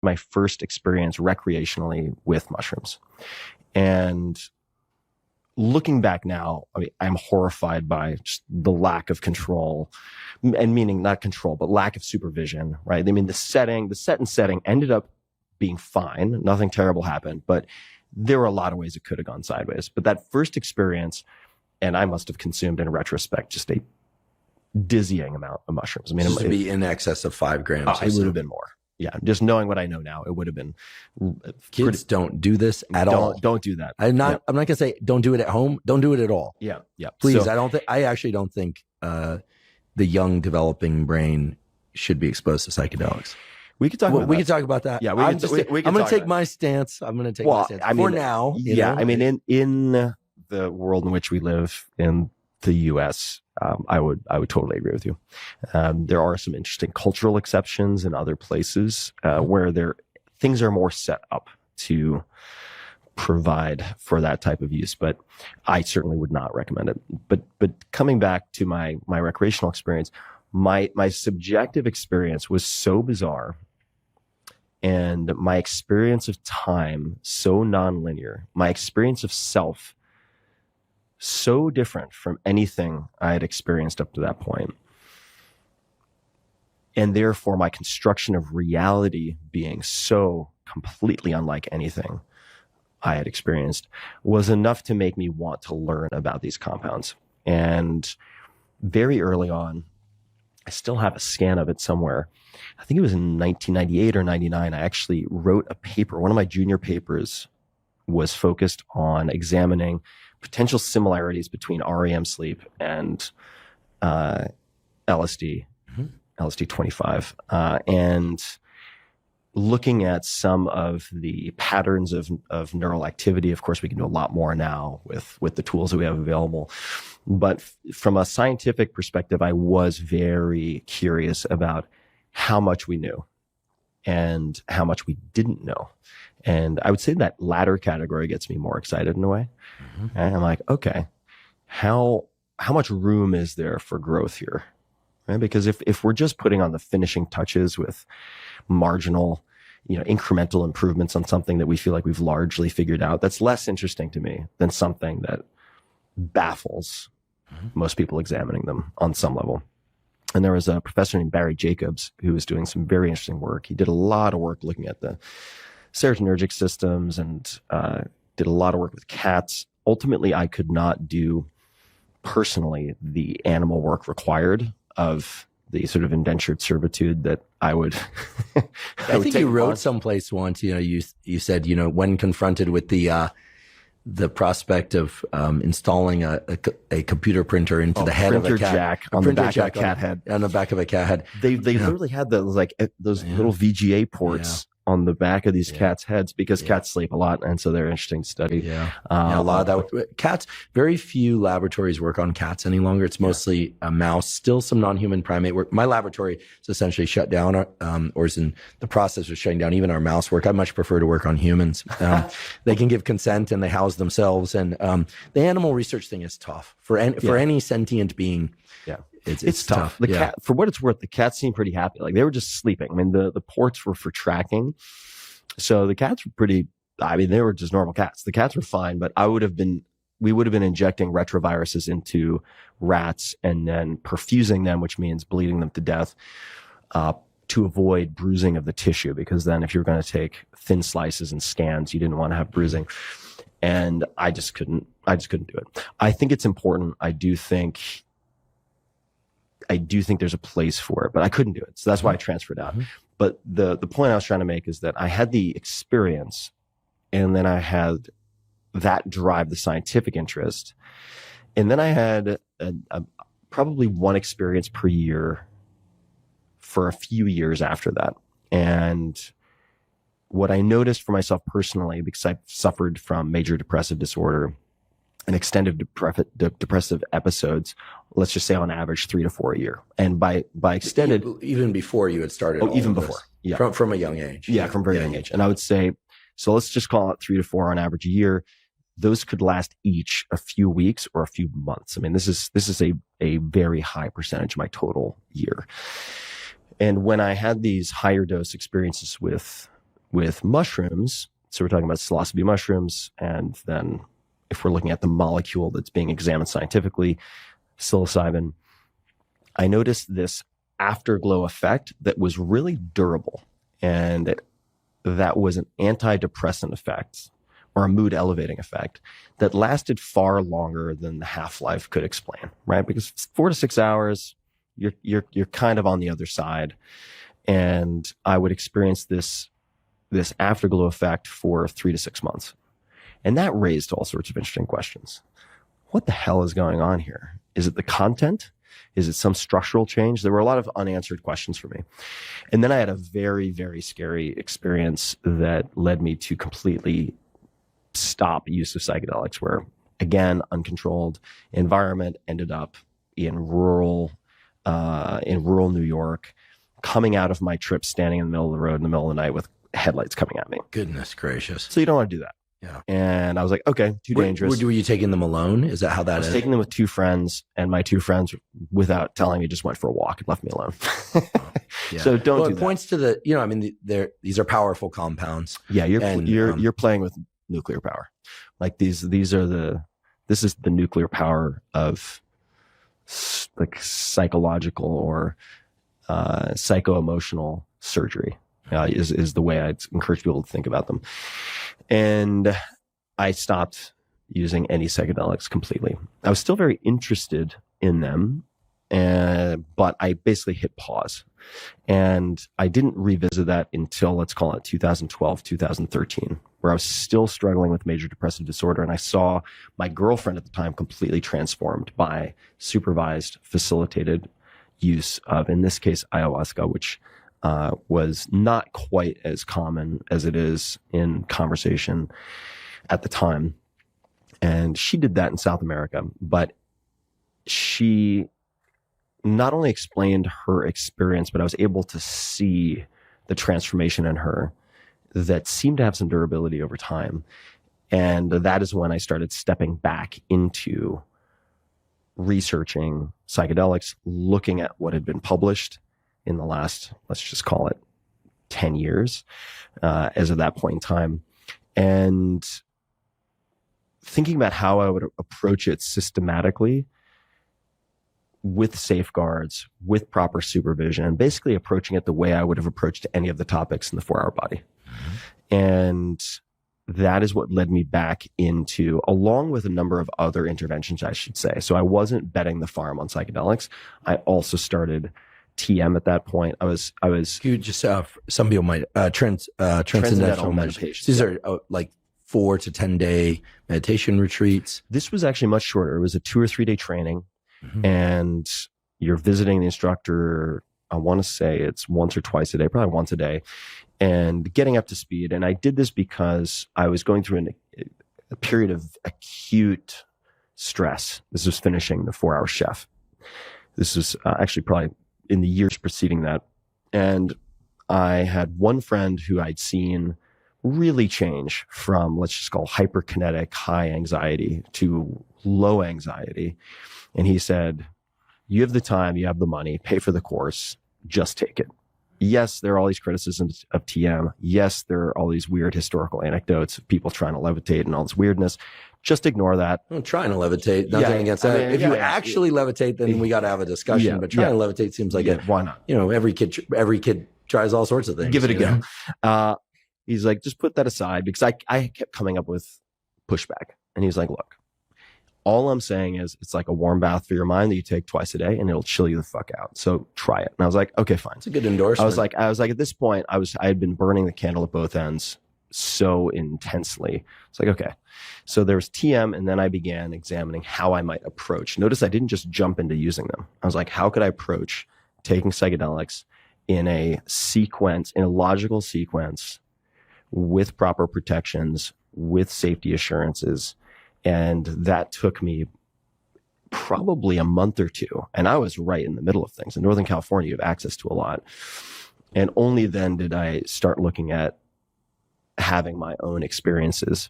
my first experience recreationally with mushrooms. And looking back now, I mean, I'm horrified by just the lack of control, and meaning not control, but lack of supervision, right? I mean, the set and setting ended up being fine. Nothing terrible happened, but there were a lot of ways it could have gone sideways. But that first experience, and I must have consumed in retrospect just a dizzying amount of mushrooms. I mean, it would be in excess of 5 grams. It would have been more. Yeah, just knowing what I know now, it would have been. Kids don't do this at all. Don't do that. I'm not gonna say don't do it at home. Don't do it at all. Yeah. Please, so, I actually don't think the young developing brain should be exposed to psychedelics. We could talk about that. We could talk about that. Yeah, I'm going to take my stance. I'm going to take my stance for now. Yeah, I mean, in the world in which we live in the U.S., I would totally agree with you. There are some interesting cultural exceptions in other places where things are more set up to provide for that type of use, but I certainly would not recommend it. But coming back to my recreational experience, my subjective experience was so bizarre, and my experience of time so nonlinear, my experience of self so different from anything I had experienced up to that point. And therefore, my construction of reality being so completely unlike anything I had experienced was enough to make me want to learn about these compounds. And very early on, I still have a scan of it somewhere. I think it was in 1998 or 99. I actually wrote a paper. One of my junior papers was focused on examining potential similarities between REM sleep and LSD, LSD 25, and looking at some of the patterns of neural activity. Of course, we can do a lot more now with the tools that we have available. But from a scientific perspective, I was very curious about how much we knew and how much we didn't know. And I would say that latter category gets me more excited in a way. Mm-hmm. And I'm like, okay, how much room is there for growth here? Right? Because if we're just putting on the finishing touches with marginal, incremental improvements on something that we feel like we've largely figured out, that's less interesting to me than something that baffles most people examining them on some level. And there was a professor named Barry Jacobs who was doing some very interesting work. He did a lot of work looking at the serotonergic systems and did a lot of work with cats. Ultimately, I could not do personally the animal work required of the sort of indentured servitude that I would. I think you wrote someplace once. You said when confronted with the prospect of installing a computer printer into the head of a cat, jack on the back of a cat head. On the back of a cat head. They literally had those little VGA ports on the back of these cats' heads because cats sleep a lot, and so they're interesting to study. A lot of that. Cats. Very few laboratories work on cats any longer. It's mostly a mouse. Still some non-human primate work. My laboratory is essentially shut down, or is in the process of shutting down. Even our mouse work. I much prefer to work on humans. They can give consent and they house themselves. And the animal research thing is tough for any sentient being. Yeah. It's tough. The cat, for what it's worth, the cats seemed pretty happy. Like they were just sleeping. I mean, the ports were for tracking. So the cats were they were just normal cats. The cats were fine, but we would have been injecting retroviruses into rats and then perfusing them, which means bleeding them to death, to avoid bruising of the tissue. Because then if you're going to take thin slices and scans, you didn't want to have bruising. And I just couldn't do it. I think it's important. I do think there's a place for it, but I couldn't do it. So that's why I transferred out. But the point I was trying to make is that I had the experience, and then I had that drive the scientific interest. And then I had probably one experience per year for a few years after that. And what I noticed for myself personally, because I suffered from major depressive disorder and extended depressive episodes, let's just say on average 3 to 4 a year. And by extended, even before you had started, even before, from a young age, from very young age. And I would say, so let's just call it 3 to 4 on average a year. Those could last each a few weeks or a few months. I mean, this is a very high percentage of my total year. And when I had these higher dose experiences with with mushrooms, so we're talking about psilocybe mushrooms, and then if we're looking at the molecule that's being examined scientifically, psilocybin, I noticed this afterglow effect that was really durable. And that was an antidepressant effect or a mood elevating effect that lasted far longer than the half-life could explain, right? Because 4 to 6 hours, you're kind of on the other side. And I would experience this afterglow effect for 3 to 6 months. And that raised all sorts of interesting questions. What the hell is going on here? Is it the content? Is it some structural change? There were a lot of unanswered questions for me. And then I had a very, very scary experience that led me to completely stop use of psychedelics, where, again, uncontrolled environment, ended up in rural New York, coming out of my trip, standing in the middle of the road in the middle of the night with headlights coming at me. Goodness gracious. So you don't want to do that. Yeah. And I was like, okay, too dangerous. Were you taking them alone? Is that how that is? I was taking them with 2 friends, and my 2 friends, without telling me, just went for a walk and left me alone. Yeah. So don't do it that. Points to the, these are powerful compounds. Yeah, you're playing with nuclear power. Like this is the nuclear power of like psychological or psycho-emotional surgery. Is the way I'd encourage people to think about them. And I stopped using any psychedelics completely. I was still very interested in them, but I basically hit pause. And I didn't revisit that until, let's call it 2012, 2013, where I was still struggling with major depressive disorder. And I saw my girlfriend at the time completely transformed by supervised, facilitated use of, in this case, ayahuasca, which was not quite as common as it is in conversation at the time. And she did that in South America, but she not only explained her experience, but I was able to see the transformation in her that seemed to have some durability over time. And that is when I started stepping back into researching psychedelics, looking at what had been published in the last, let's just call it 10 years, as of that point in time. And thinking about how I would approach it systematically with safeguards, with proper supervision, and basically approaching it the way I would have approached any of the topics in the 4-Hour Body. Mm-hmm. And that is what led me back into, along with a number of other interventions, I should say. So I wasn't betting the farm on psychedelics. I also started TM at that point. I was. You just some people might transcendental meditation. These are like 4 to 10 day meditation retreats. This was actually much shorter. It was a 2 or 3 day training, mm-hmm. and you're visiting the instructor. I want to say it's once or twice a day, probably once a day, and getting up to speed. And I did this because I was going through a period of acute stress. This was finishing the 4-Hour Chef. This was actually probably in the years preceding that. And I had one friend who I'd seen really change from, let's just call hyperkinetic high anxiety to low anxiety. And he said, you have the time, you have the money, pay for the course, just take it. Yes, there are all these criticisms of TM. Yes, there are all these weird historical anecdotes of people trying to levitate and all this weirdness. Just ignore that. Well, trying to levitate, nothing against that. I mean, if you actually levitate, then we got to have a discussion. But trying to levitate seems like why not? Every kid tries all sorts of things. Give it a go. He's like, just put that aside, because I kept coming up with pushback. And he's like, look, all I'm saying is it's like a warm bath for your mind that you take twice a day, and it'll chill you the fuck out. So try it. And I was like, okay, fine. It's a good endorsement. I was like, at this point, I had been burning the candle at both ends so intensely. It's like, okay. So there was TM, and then I began examining how I might approach. Notice I didn't just jump into using them. I was like, how could I approach taking psychedelics in a sequence, in a logical sequence, with proper protections, with safety assurances? And that took me probably a month or two. And I was right in the middle of things. In Northern California, you have access to a lot. And only then did I start looking at having my own experiences.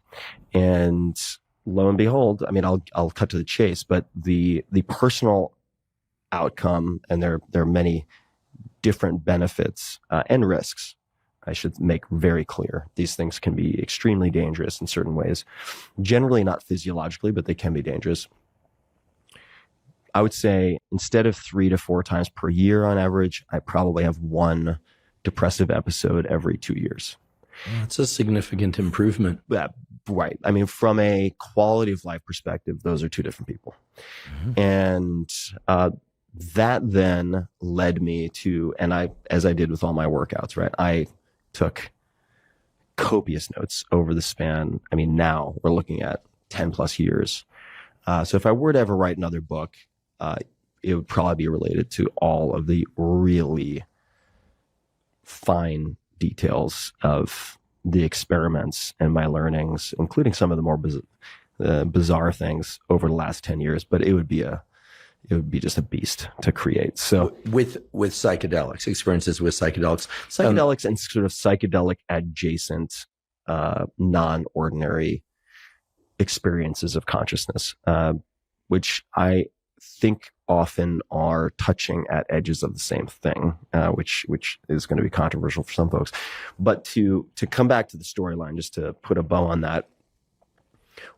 And lo and behold, I mean, I'll cut to the chase, but the personal outcome, and there are many different benefits and risks I should make very clear. These things can be extremely dangerous in certain ways. Generally not physiologically, but they can be dangerous. I would say instead of 3 to 4 times per year on average, I probably have one depressive episode every 2 years. That's a significant improvement. Yeah, right. I mean, from a quality of life perspective, those are two different people. Mm-hmm. And that then led me to, and as I did with all my workouts, right? I took copious notes over the span. I mean, now we're looking at 10 plus years. So if I were to ever write another book, it would probably be related to all of the really fine details of the experiments and my learnings, including some of the more bizarre things over the last 10 years. But it would be just a beast to create. So with psychedelics, experiences with psychedelics, and sort of psychedelic adjacent, non-ordinary experiences of consciousness, which I think often are touching at edges of the same thing, which is going to be controversial for some folks. But to come back to the storyline, just to put a bow on that,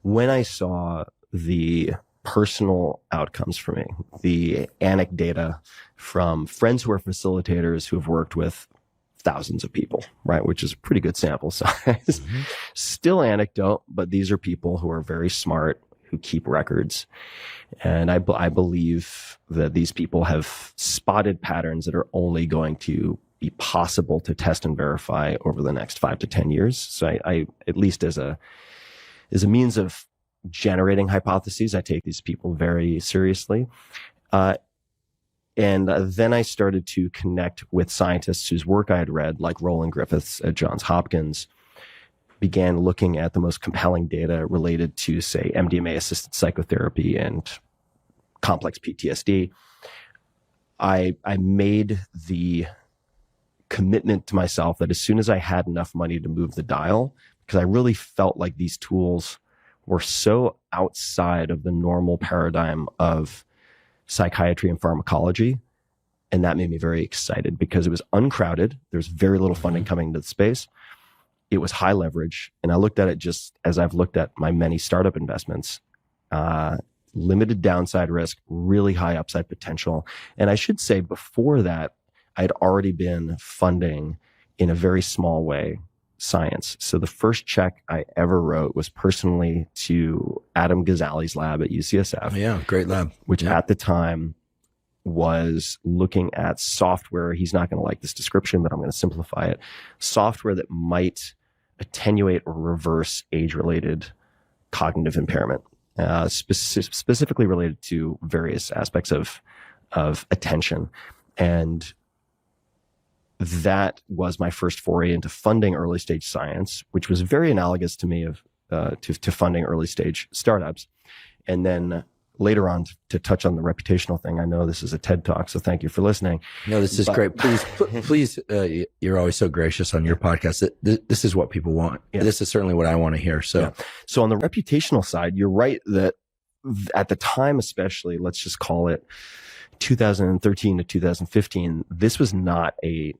when I saw the personal outcomes for me, the anecdata from friends who are facilitators who have worked with thousands of people, right? Which is a pretty good sample size. Mm-hmm. Still anecdote, but these are people who are very smart, who keep records. And I believe that these people have spotted patterns that are only going to be possible to test and verify over the next 5 to 10 years. So I at least as a means of generating hypotheses, I take these people very seriously. And then I started to connect with scientists whose work I had read, like Roland Griffiths at Johns Hopkins, began looking at the most compelling data related to, say, MDMA-assisted psychotherapy and complex PTSD. I made the commitment to myself that as soon as I had enough money to move the dial, because I really felt like these tools were so outside of the normal paradigm of psychiatry and pharmacology. And that made me very excited because it was uncrowded. There's very little funding coming into the space. It was high leverage. And I looked at it just as I've looked at my many startup investments, limited downside risk, really high upside potential. And I should say before that, I'd already been funding in a very small way science. So the first check I ever wrote was personally to Adam Ghazali's lab at UCSF. Yeah, great lab. Which at the time was looking at software. He's not going to like this description, but I'm going to simplify it. Software that might attenuate or reverse age-related cognitive impairment, specifically related to various aspects of attention. And that was my first foray into funding early stage science, which was very analogous to me to funding early stage startups. And then later on, to touch on the reputational thing, I know this is a TED Talk, so thank you for listening. No, this is great. Please, you're always so gracious on your podcast. This is what people want. Yeah. This is certainly what I want to hear. So on the reputational side, you're right that at the time, especially, let's just call it 2013 to 2015, this was not a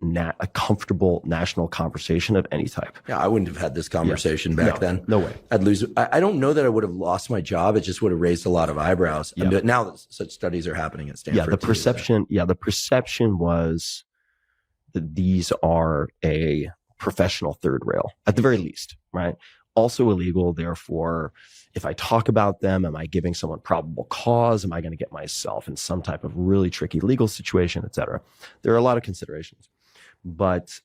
comfortable national conversation of any type. Yeah, I wouldn't have had this conversation back then. No way. I'd lose. I don't know that I would have lost my job. It just would have raised a lot of eyebrows. Yeah. And now that such studies are happening at Stanford. Yeah, the perception was that these are a professional third rail, at the very least, right? Also illegal, therefore, if I talk about them, am I giving someone probable cause? Am I going to get myself in some type of really tricky legal situation, et cetera? There are a lot of considerations. But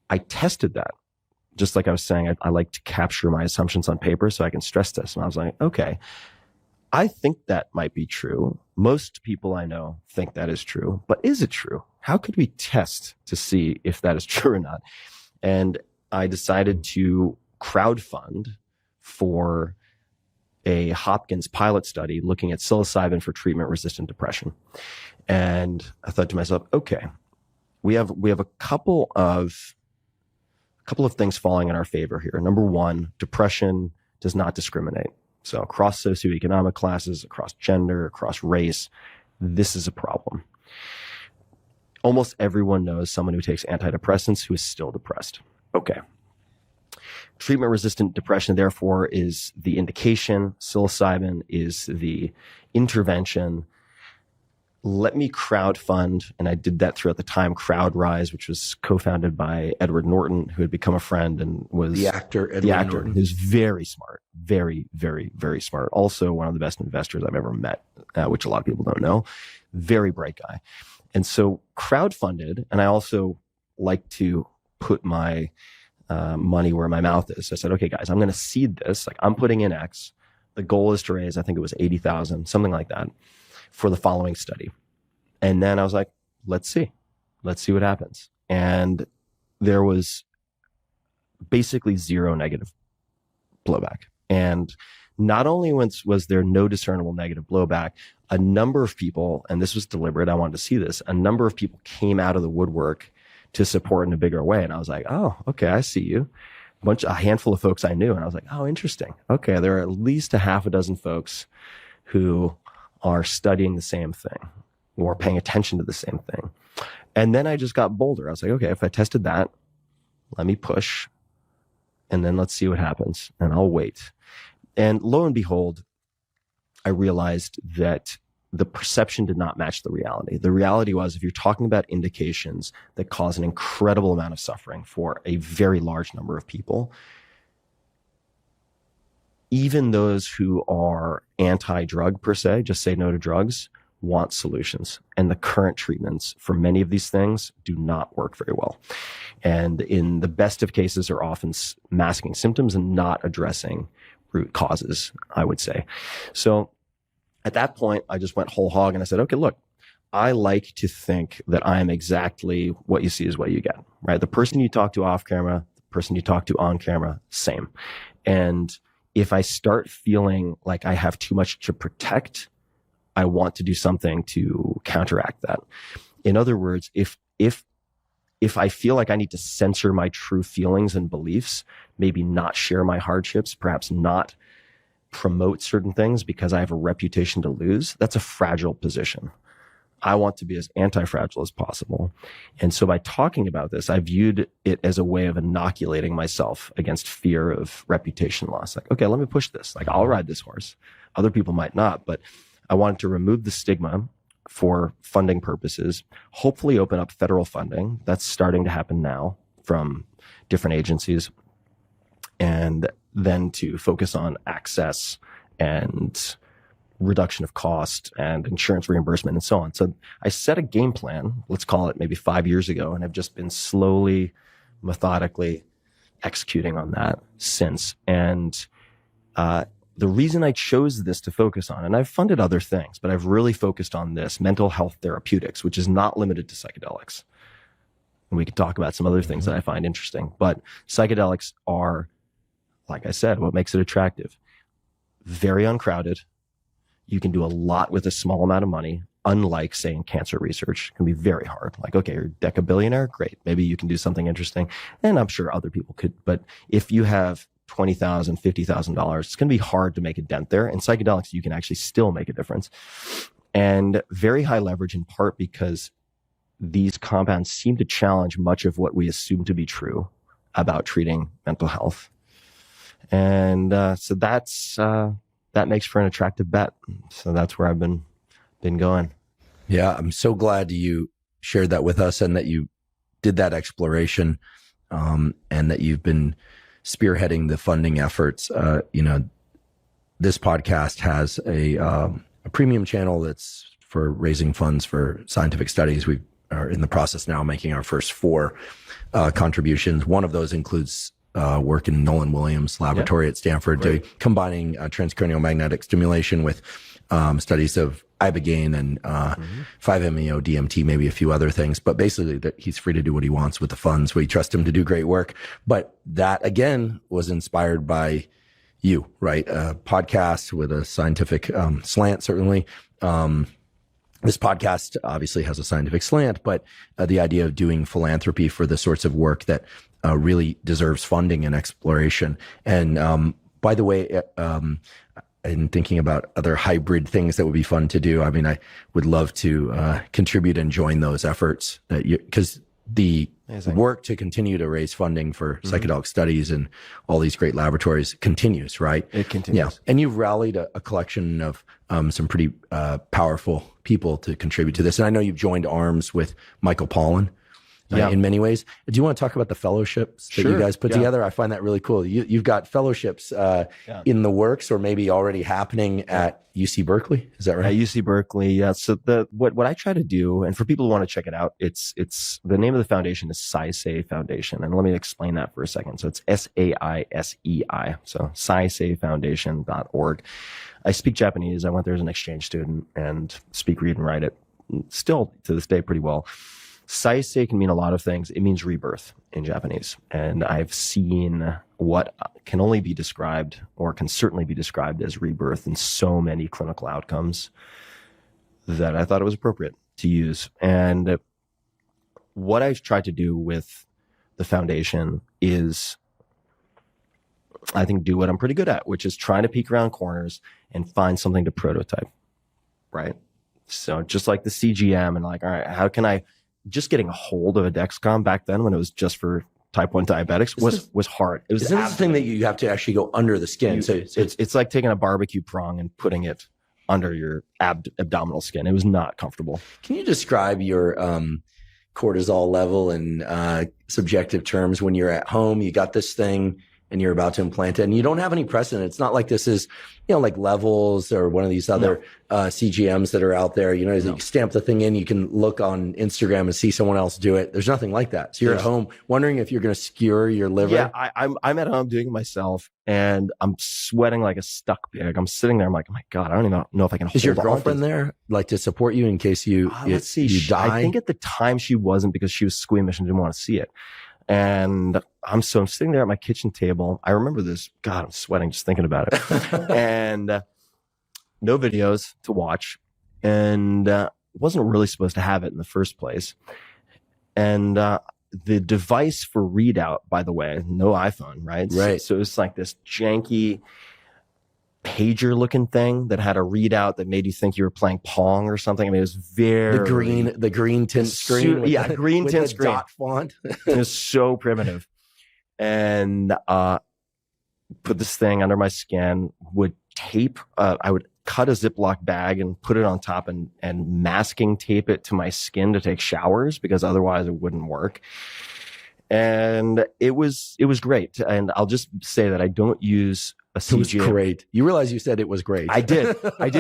I tested that. Just like I was saying, I like to capture my assumptions on paper so I can stress test. And I was like, okay, I think that might be true. Most people I know think that is true. But is it true? How could we test to see if that is true or not? And I decided to crowdfund for a Hopkins pilot study looking at psilocybin for treatment-resistant depression. And I thought to myself, okay, we have a couple of things falling in our favor here. Number one, depression does not discriminate. So across socioeconomic classes, across gender, across race, this is a problem. almost everyone knows someone who takes antidepressants who is still depressed. Okay. Treatment-resistant depression, therefore, is the indication. Psilocybin is the intervention. Let me crowdfund, and I did that throughout the time, CrowdRise, which was co-founded by Edward Norton, who had become a friend and was the actor, Edward Norton. Who's very smart, very, very, very smart. Also one of the best investors I've ever met, which a lot of people don't know. Very bright guy. And so crowdfunded, and I also like to put my money where my mouth is. So I said, okay, guys, I'm going to seed this. Like, I'm putting in X. The goal is to raise, I think it was 80,000, something like that, for the following study. And then I was like, let's see what happens. And there was basically zero negative blowback. And not only was there no discernible negative blowback, a number of people, and this was deliberate, I wanted to see this, a number of people came out of the woodwork to support in a bigger way. And I was like, oh, okay, I see you. A handful of folks I knew. And I was like, oh, interesting. Okay, there are at least a half a dozen folks who are studying the same thing or paying attention to the same thing. And then I just got bolder. I was like, okay, if I tested that, let me push, and then let's see what happens, and I'll wait. And lo and behold, I realized that the perception did not match the reality. The reality was, if you're talking about indications that cause an incredible amount of suffering for a very large number of people, even those who are anti-drug per se, just say no to drugs, want solutions. And the current treatments for many of these things do not work very well. And in the best of cases are often masking symptoms and not addressing root causes, I would say. So at that point, I just went whole hog and I said, okay, look, I like to think that I am exactly what you see is what you get, right? The person you talk to off camera, the person you talk to on camera, same. And if I start feeling like I have too much to protect, I want to do something to counteract that. In other words, if I feel like I need to censor my true feelings and beliefs, maybe not share my hardships, perhaps not promote certain things because I have a reputation to lose, that's a fragile position. I want to be as anti-fragile as possible. And so by talking about this, I viewed it as a way of inoculating myself against fear of reputation loss. Like, okay, let me push this. Like, I'll ride this horse. Other people might not, but I wanted to remove the stigma for funding purposes, hopefully open up federal funding. That's starting to happen now from different agencies. And then to focus on access and reduction of cost and insurance reimbursement and so on. So I set a game plan, let's call it maybe 5 years ago, and I've just been slowly, methodically executing on that since. And the reason I chose this to focus on, and I've funded other things, but I've really focused on this, mental health therapeutics, which is not limited to psychedelics. And we can talk about some other things that I find interesting, but psychedelics are, like I said, what makes it attractive. Very uncrowded. You can do a lot with a small amount of money, unlike, say, in cancer research. It can be very hard. Like, okay, you're a decabillionaire, great. Maybe you can do something interesting. And I'm sure other people could. But if you have $20,000, $50,000, it's going to be hard to make a dent there. In psychedelics, you can actually still make a difference. And very high leverage, in part because these compounds seem to challenge much of what we assume to be true about treating mental health. And so that makes for an attractive bet. So that's where I've been going. Yeah, I'm so glad you shared that with us and that you did that exploration, and that you've been spearheading the funding efforts. This podcast has a premium channel that's for raising funds for scientific studies. We are in the process now making our first 4 contributions. One of those includes work in Nolan Williams' laboratory at Stanford, combining transcranial magnetic stimulation with studies of ibogaine and 5-MeO DMT, maybe a few other things. But basically, that he's free to do what he wants with the funds. We trust him to do great work. But that, again, was inspired by you, right? A podcast with a scientific slant, certainly. This podcast obviously has a scientific slant, but the idea of doing philanthropy for the sorts of work that really deserves funding and exploration. And by the way, and thinking about other hybrid things that would be fun to do. I mean, I would love to contribute and join those efforts because the work to continue to raise funding for psychedelic studies and all these great laboratories continues, right? It continues. Yeah. And you've rallied a collection of some pretty powerful people to contribute to this. And I know you've joined arms with Michael Pollan. In many ways. Do you want to talk about the fellowships that you guys put together? I find that really cool. You've got fellowships in the works or maybe already happening at UC Berkeley. Is that right? At UC Berkeley, yeah. So what I try to do, and for people who want to check it out, it's the name of the foundation is SciSay Foundation, and let me explain that for a second. So it's SAISEI. So SciSayFoundation.org. I speak Japanese. I went there as an exchange student and speak, read, and write it still to this day pretty well. Saisei can mean a lot of things. It means rebirth in Japanese. And I've seen what can only be described or can certainly be described as rebirth in so many clinical outcomes that I thought it was appropriate to use. And what I've tried to do with the foundation is, I think, do what I'm pretty good at, which is trying to peek around corners and find something to prototype, right? So just like the CGM and like, all right, how can I... Just getting a hold of a Dexcom back then when it was just for type 1 diabetics was hard. It was the thing that you have to actually go under the skin. It's like taking a barbecue prong and putting it under your abdominal skin. It was not comfortable. Can you describe your cortisol level in subjective terms when you're at home? You got this thing and you're about to implant it and you don't have any precedent. It's not like this is, like Levels or one of these other CGMs that are out there. You stamp the thing in, you can look on Instagram and see someone else do it. There's nothing like that. So you're at home wondering if you're going to skewer your liver. Yeah, I'm at home doing it myself and I'm sweating like a stuck pig. I'm sitting there. I'm like, oh my God, I don't even know if I can hold on. Is your girlfriend there like to support you in case you die? I think at the time she wasn't because she was squeamish and didn't want to see it. And I'm sitting there at my kitchen table. I remember this. God, I'm sweating just thinking about it. And no videos to watch. And wasn't really supposed to have it in the first place. And the device for readout, by the way, no iPhone, right? Right. So it's like this janky pager looking thing that had a readout that made you think you were playing Pong or something. I mean, it was very the green tint screen. Green tint with screen. Dot font. It was so primitive. And put this thing under my skin, would tape, I would cut a Ziploc bag and put it on top and masking tape it to my skin to take showers because otherwise it wouldn't work. And it was great. And I'll just say that I don't use a CGM. It was great. You realize you said it was great. I did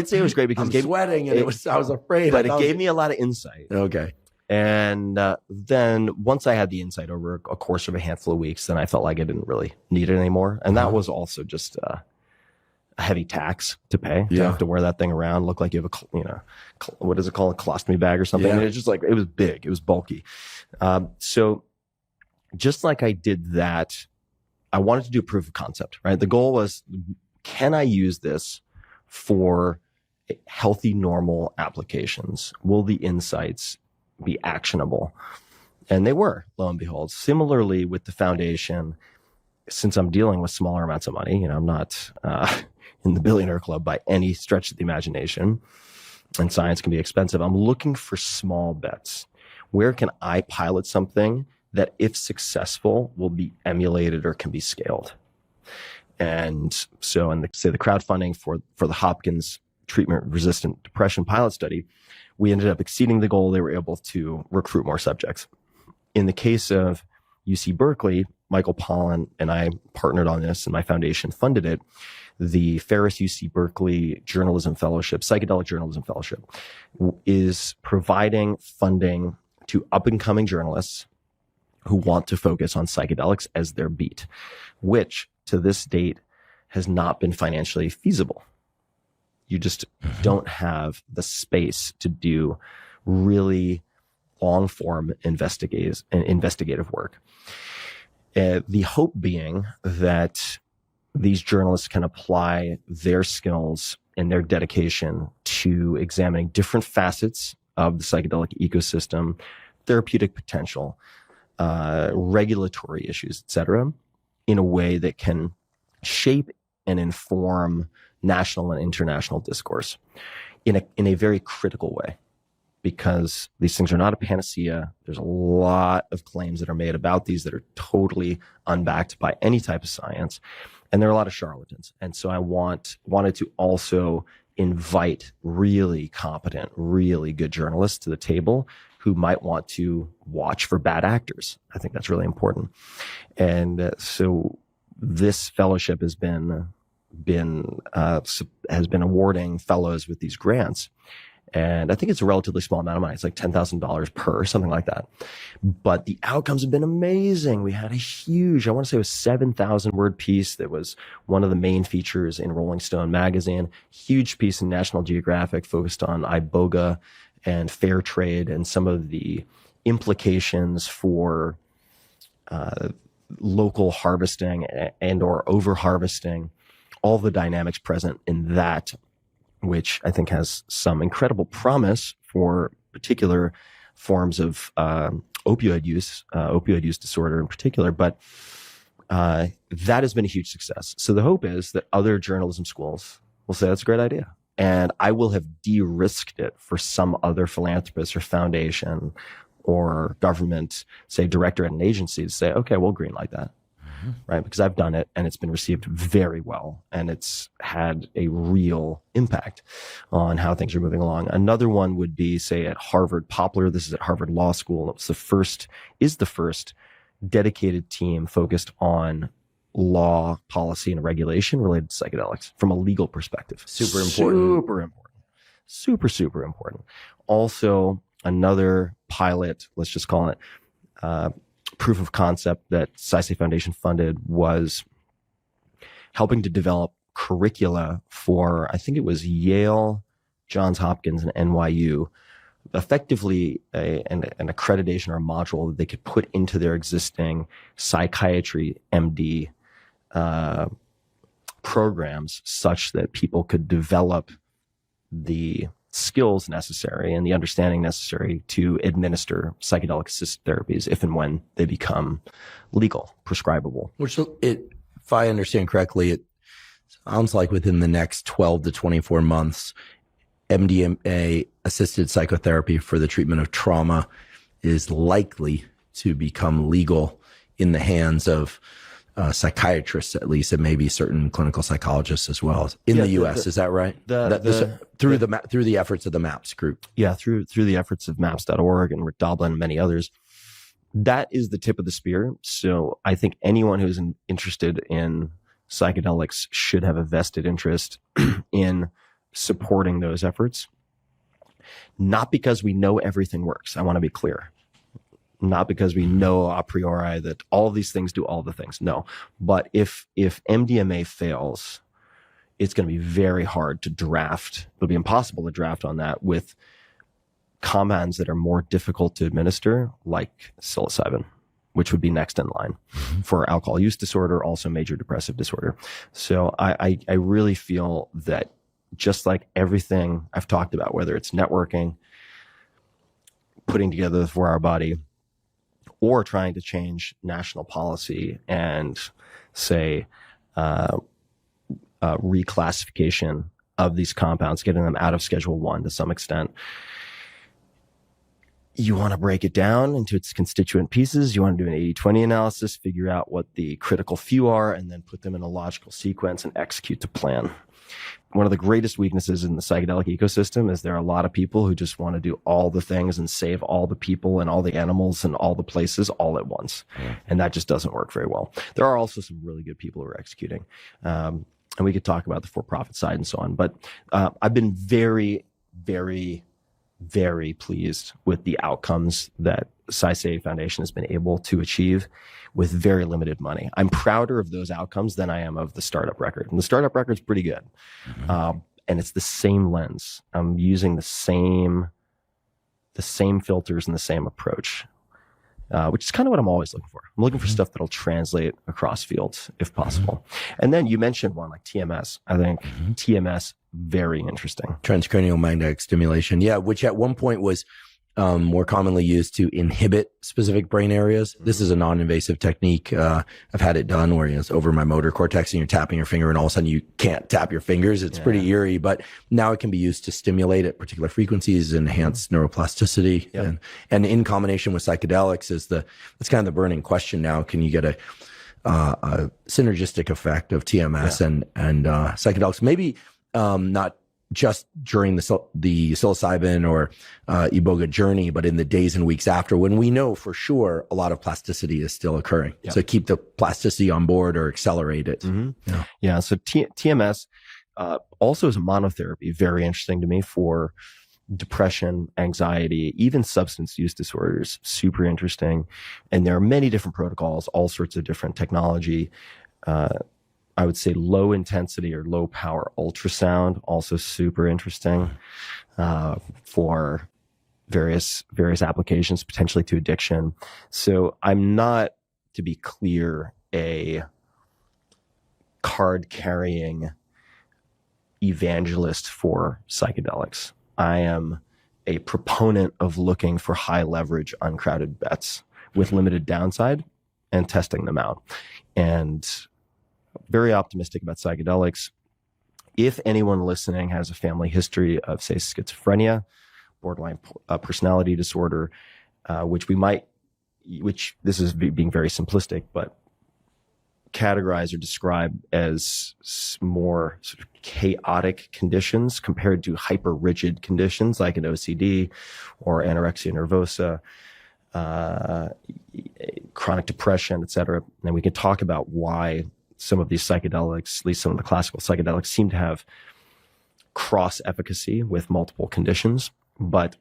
say it was great because I'm sweating and I was afraid. But it gave me a lot of insight. Okay. And then once I had the insight over a course of a handful of weeks, then I felt like I didn't really need it anymore. And that was also just a heavy tax to pay to have to wear that thing around, look like you have what is it called? A colostomy bag or something. And it's just like, it was big, it was bulky. So just like I did that, I wanted to do proof of concept, right? The goal was, can I use this for healthy, normal applications? Will the insights be actionable? And they were, lo and behold. Similarly with the foundation, since I'm dealing with smaller amounts of money, I'm not in the billionaire club by any stretch of the imagination, and science can be expensive. I'm looking for small bets. Where can I pilot something that, if successful, will be emulated or can be scaled? And so the crowdfunding for the Hopkins treatment-resistant depression pilot study, we ended up exceeding the goal. They were able to recruit more subjects. In the case of UC Berkeley, Michael Pollan and I partnered on this, and my foundation funded it. The Ferriss UC Berkeley Journalism Fellowship, Psychedelic Journalism Fellowship, is providing funding to up-and-coming journalists who want to focus on psychedelics as their beat, which to this date has not been financially feasible. You just don't have the space to do really long-form investigative work. The hope being that these journalists can apply their skills and their dedication to examining different facets of the psychedelic ecosystem, therapeutic potential, regulatory issues, etc., in a way that can shape and inform national and international discourse in a very critical way, because these things are not a panacea. There's a lot of claims that are made about these that are totally unbacked by any type of science. And there are a lot of charlatans. And so I wanted to also invite really competent, really good journalists to the table who might want to watch for bad actors. I think that's really important. And so this fellowship has been awarding fellows with these grants. And I think it's a relatively small amount of money. It's like $10,000 per, something like that. But the outcomes have been amazing. We had a huge, I want to say it was 7,000 word piece that was one of the main features in Rolling Stone magazine. Huge piece in National Geographic focused on iboga and fair trade and some of the implications for local harvesting and or over harvesting, all the dynamics present in that, which I think has some incredible promise for particular forms of opioid use disorder in particular. But that has been a huge success. So the hope is that other journalism schools will say that's a great idea. And I will have de-risked it for some other philanthropist or foundation or government, say, director at an agency to say, okay, we'll greenlight that. Right? Because I've done it and it's been received very well and it's had a real impact on how things are moving along. Another one would be, say, at Harvard Poplar. This is at Harvard Law School. It's the first dedicated team focused on law, policy, and regulation related to psychedelics from a legal perspective. Super important. Super important. Also, another pilot, let's just call it, proof of concept that SciSafe Foundation funded was helping to develop curricula for, I think it was Yale, Johns Hopkins, and NYU, effectively an accreditation or a module that they could put into their existing psychiatry MD programs such that people could develop the skills necessary and the understanding necessary to administer psychedelic assisted therapies if and when they become legal, prescribable. Which, if I understand correctly, it sounds like within the next 12 to 24 months, MDMA assisted psychotherapy for the treatment of trauma is likely to become legal in the hands of psychiatrists, at least, and maybe certain clinical psychologists as well in the U.S. Is that right? Through the efforts of the MAPS group. Yeah, through the efforts of MAPS.org and Rick Doblin and many others. That is the tip of the spear. So I think anyone who's interested in psychedelics should have a vested interest in supporting those efforts. Not because we know everything works. I want to be clear. Not because we know a priori that all these things do all the things. No. But if MDMA fails, it's going to be very hard to draft. It'll be impossible to draft on that with compounds that are more difficult to administer, like psilocybin, which would be next in line for alcohol use disorder, also major depressive disorder. So I really feel that just like everything I've talked about, whether it's networking, putting together the 4-Hour Body, or trying to change national policy and, say, reclassification of these compounds, getting them out of Schedule 1 to some extent. You want to break it down into its constituent pieces. You want to do an 80-20 analysis, figure out what the critical few are, and then put them in a logical sequence and execute the plan. One of the greatest weaknesses in the psychedelic ecosystem is there are a lot of people who just want to do all the things and save all the people and all the animals and all the places all at once. Yeah. And that just doesn't work very well. There are also some really good people who are executing. And we could talk about the for-profit side and so on. But I've been very, very, very pleased with the outcomes that SciSafe Foundation has been able to achieve with very limited money. I'm prouder of those outcomes than I am of the startup record. And the startup record's pretty good. Mm-hmm. And it's the same lens. I'm using the same filters and the same approach, which is kind of what I'm always looking for. I'm looking for stuff that'll translate across fields if possible. And then you mentioned one like TMS. I think TMS, very interesting. Transcranial magnetic stimulation. Yeah, which at one point was more commonly used to inhibit specific brain areas. This is a non-invasive technique. I've had it done where it's over my motor cortex and you're tapping your finger and all of a sudden you can't tap your fingers. It's pretty eerie, but now it can be used to stimulate at particular frequencies, enhance neuroplasticity. And in combination with psychedelics it's kind of the burning question now. Can you get a synergistic effect of TMS and psychedelics? Maybe not just during the psilocybin or iboga journey, but in the days and weeks after, when we know for sure a lot of plasticity is still occurring. So keep the plasticity on board or accelerate it. So TMS also is a monotherapy, very interesting to me for depression, anxiety, even substance use disorders. Super interesting. And there are many different protocols, all sorts of different technology. I would say low intensity or low power ultrasound, also super interesting for various applications, potentially to addiction. So I'm not, to be clear, a card carrying evangelist for psychedelics. I am a proponent of looking for high leverage, uncrowded bets with limited downside and testing them out. And very optimistic about psychedelics. If anyone listening has a family history of, say, schizophrenia, borderline personality disorder, which this is being very simplistic, but categorize or describe as more sort of chaotic conditions compared to hyper rigid conditions like an OCD or anorexia nervosa, chronic depression, et cetera. And we can talk about why some of these psychedelics, at least some of the classical psychedelics, seem to have cross efficacy with multiple conditions. But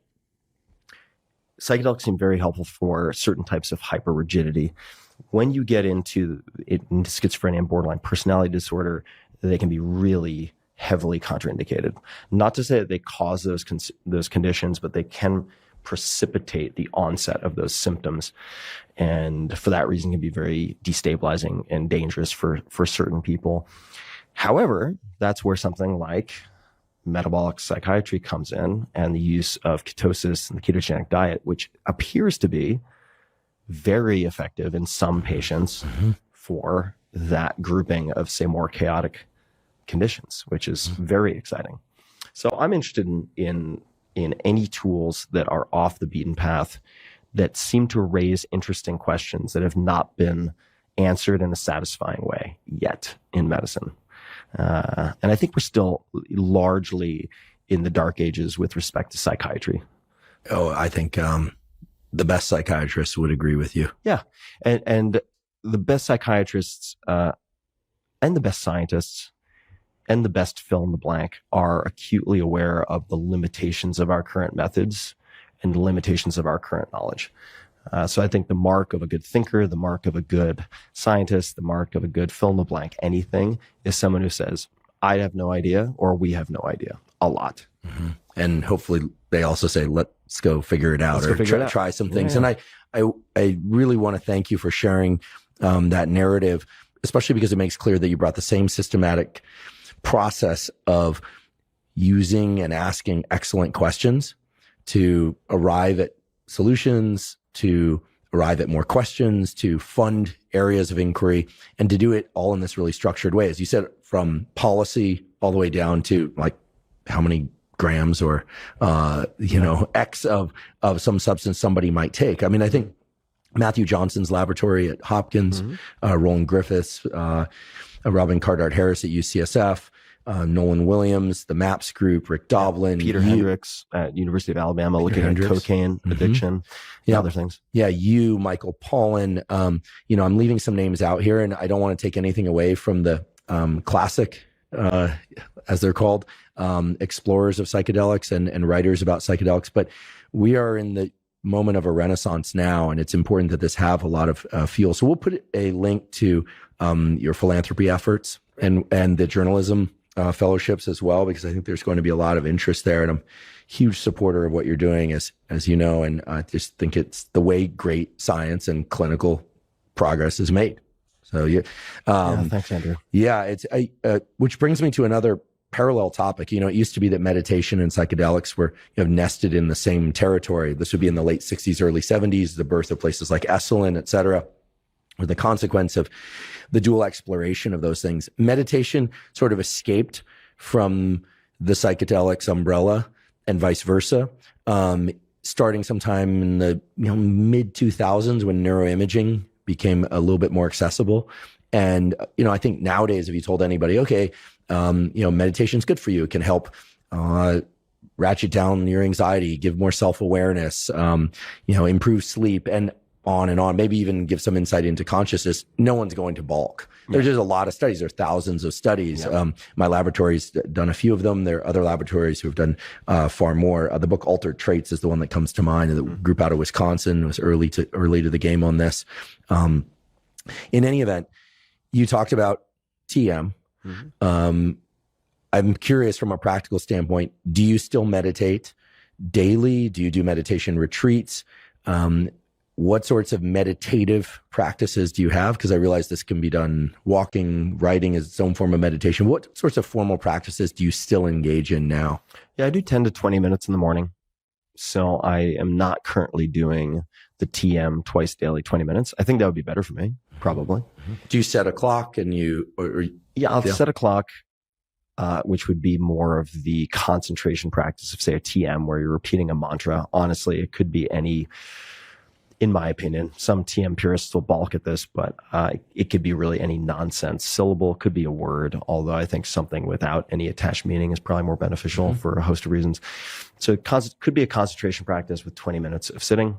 psychedelics seem very helpful for certain types of hyperrigidity. When you get into schizophrenia and borderline personality disorder, they can be really heavily contraindicated. Not to say that they cause those conditions, but they can precipitate the onset of those symptoms, and for that reason can be very destabilizing and dangerous for certain people. However, that's where something like metabolic psychiatry comes in, and the use of ketosis and the ketogenic diet, which appears to be very effective in some patients for that grouping of, say, more chaotic conditions, which is very exciting. So I'm interested in any tools that are off the beaten path that seem to raise interesting questions that have not been answered in a satisfying way yet in medicine. And I think we're still largely in the dark ages with respect to psychiatry. Oh, I think the best psychiatrists would agree with you. Yeah. And the best psychiatrists and the best scientists and the best fill in the blank are acutely aware of the limitations of our current methods and the limitations of our current knowledge. So I think the mark of a good thinker, the mark of a good scientist, the mark of a good fill in the blank anything is someone who says, I have no idea, or we have no idea, a lot. And hopefully they also say, let's go figure it out, try some things. Yeah. And I really want to thank you for sharing that narrative, especially because it makes clear that you brought the same systematic process of using and asking excellent questions to arrive at solutions, to arrive at more questions, to fund areas of inquiry, and to do it all in this really structured way. As you said, from policy all the way down to like how many grams or, X of some substance somebody might take. I mean, I think Matthew Johnson's laboratory at Hopkins, Roland Griffiths, Robin Cardart Harris at UCSF, Nolan Williams, the MAPS group, Rick Doblin, Peter Hendricks at University of Alabama, looking at cocaine addiction, and other things. Yeah, you, Michael Pollan. I'm leaving some names out here, and I don't want to take anything away from the classic, as they're called, explorers of psychedelics and writers about psychedelics. But we are in the moment of a renaissance now, and it's important that this have a lot of fuel. So we'll put a link to your philanthropy efforts and the journalism fellowships as well, because I think there's going to be a lot of interest there, and I'm a huge supporter of what you're doing, as you know, and I just think it's the way great science and clinical progress is made. So thanks, Andrew. Yeah, it's which brings me to another parallel topic. You know, it used to be that meditation and psychedelics were nested in the same territory. This would be in the late 60s, early 70s, the birth of places like Esalen, et cetera, or the consequence of the dual exploration of those things. Meditation sort of escaped from the psychedelics umbrella and vice versa, starting sometime in the mid 2000s when neuroimaging became a little bit more accessible. And I think nowadays, if you told anybody, okay, meditation's good for you, it can help ratchet down your anxiety, give more self-awareness, improve sleep, and on, maybe even give some insight into consciousness, no one's going to balk. There's just a lot of studies. There's thousands of studies. Yeah. My laboratory's done a few of them. There are other laboratories who have done far more. The book Altered Traits is the one that comes to mind. The group out of Wisconsin was early to the game on this. In any event, you talked about TM. Mm-hmm. I'm curious from a practical standpoint, do you still meditate daily? Do you do meditation retreats? What sorts of meditative practices do you have? Because I realize this can be done walking, writing is its own form of meditation. What sorts of formal practices do you still engage in now? Yeah, I do 10 to 20 minutes in the morning. So I am not currently doing the TM twice daily, 20 minutes. I think that would be better for me, probably. Mm-hmm. Do you set a clock and I'll set a clock, which would be more of the concentration practice of, say, a TM where you're repeating a mantra. Honestly, it could be any, in my opinion, some TM purists will balk at this, but it could be really any nonsense syllable, could be a word, although I think something without any attached meaning is probably more beneficial for a host of reasons. So it could be a concentration practice with 20 minutes of sitting.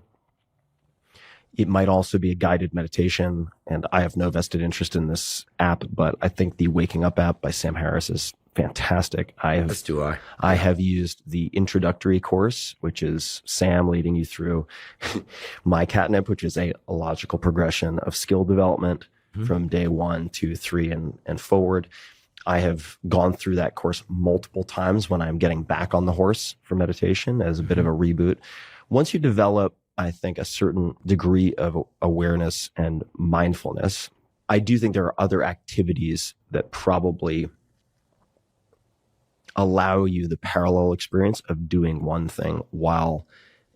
It might also be a guided meditation, and I have no vested interest in this app, but I think the Waking Up app by Sam Harris is fantastic. As do I. I have used the introductory course, which is Sam leading you through My Catnip, which is a logical progression of skill development from day 1, 2, 3, and forward. I have gone through that course multiple times when I'm getting back on the horse for meditation as a bit of a reboot. Once you develop, I think, a certain degree of awareness and mindfulness, I do think there are other activities that probably allow you the parallel experience of doing one thing while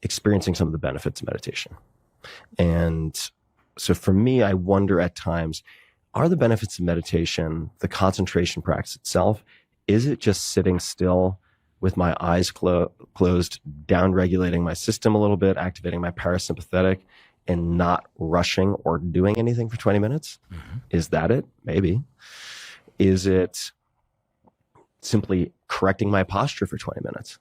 experiencing some of the benefits of meditation. And so for me, I wonder at times, are the benefits of meditation, the concentration practice itself, is it just sitting still with my eyes closed, down-regulating my system a little bit, activating my parasympathetic, and not rushing or doing anything for 20 minutes? Mm-hmm. Is that it? Maybe. Is it simply correcting my posture for 20 minutes?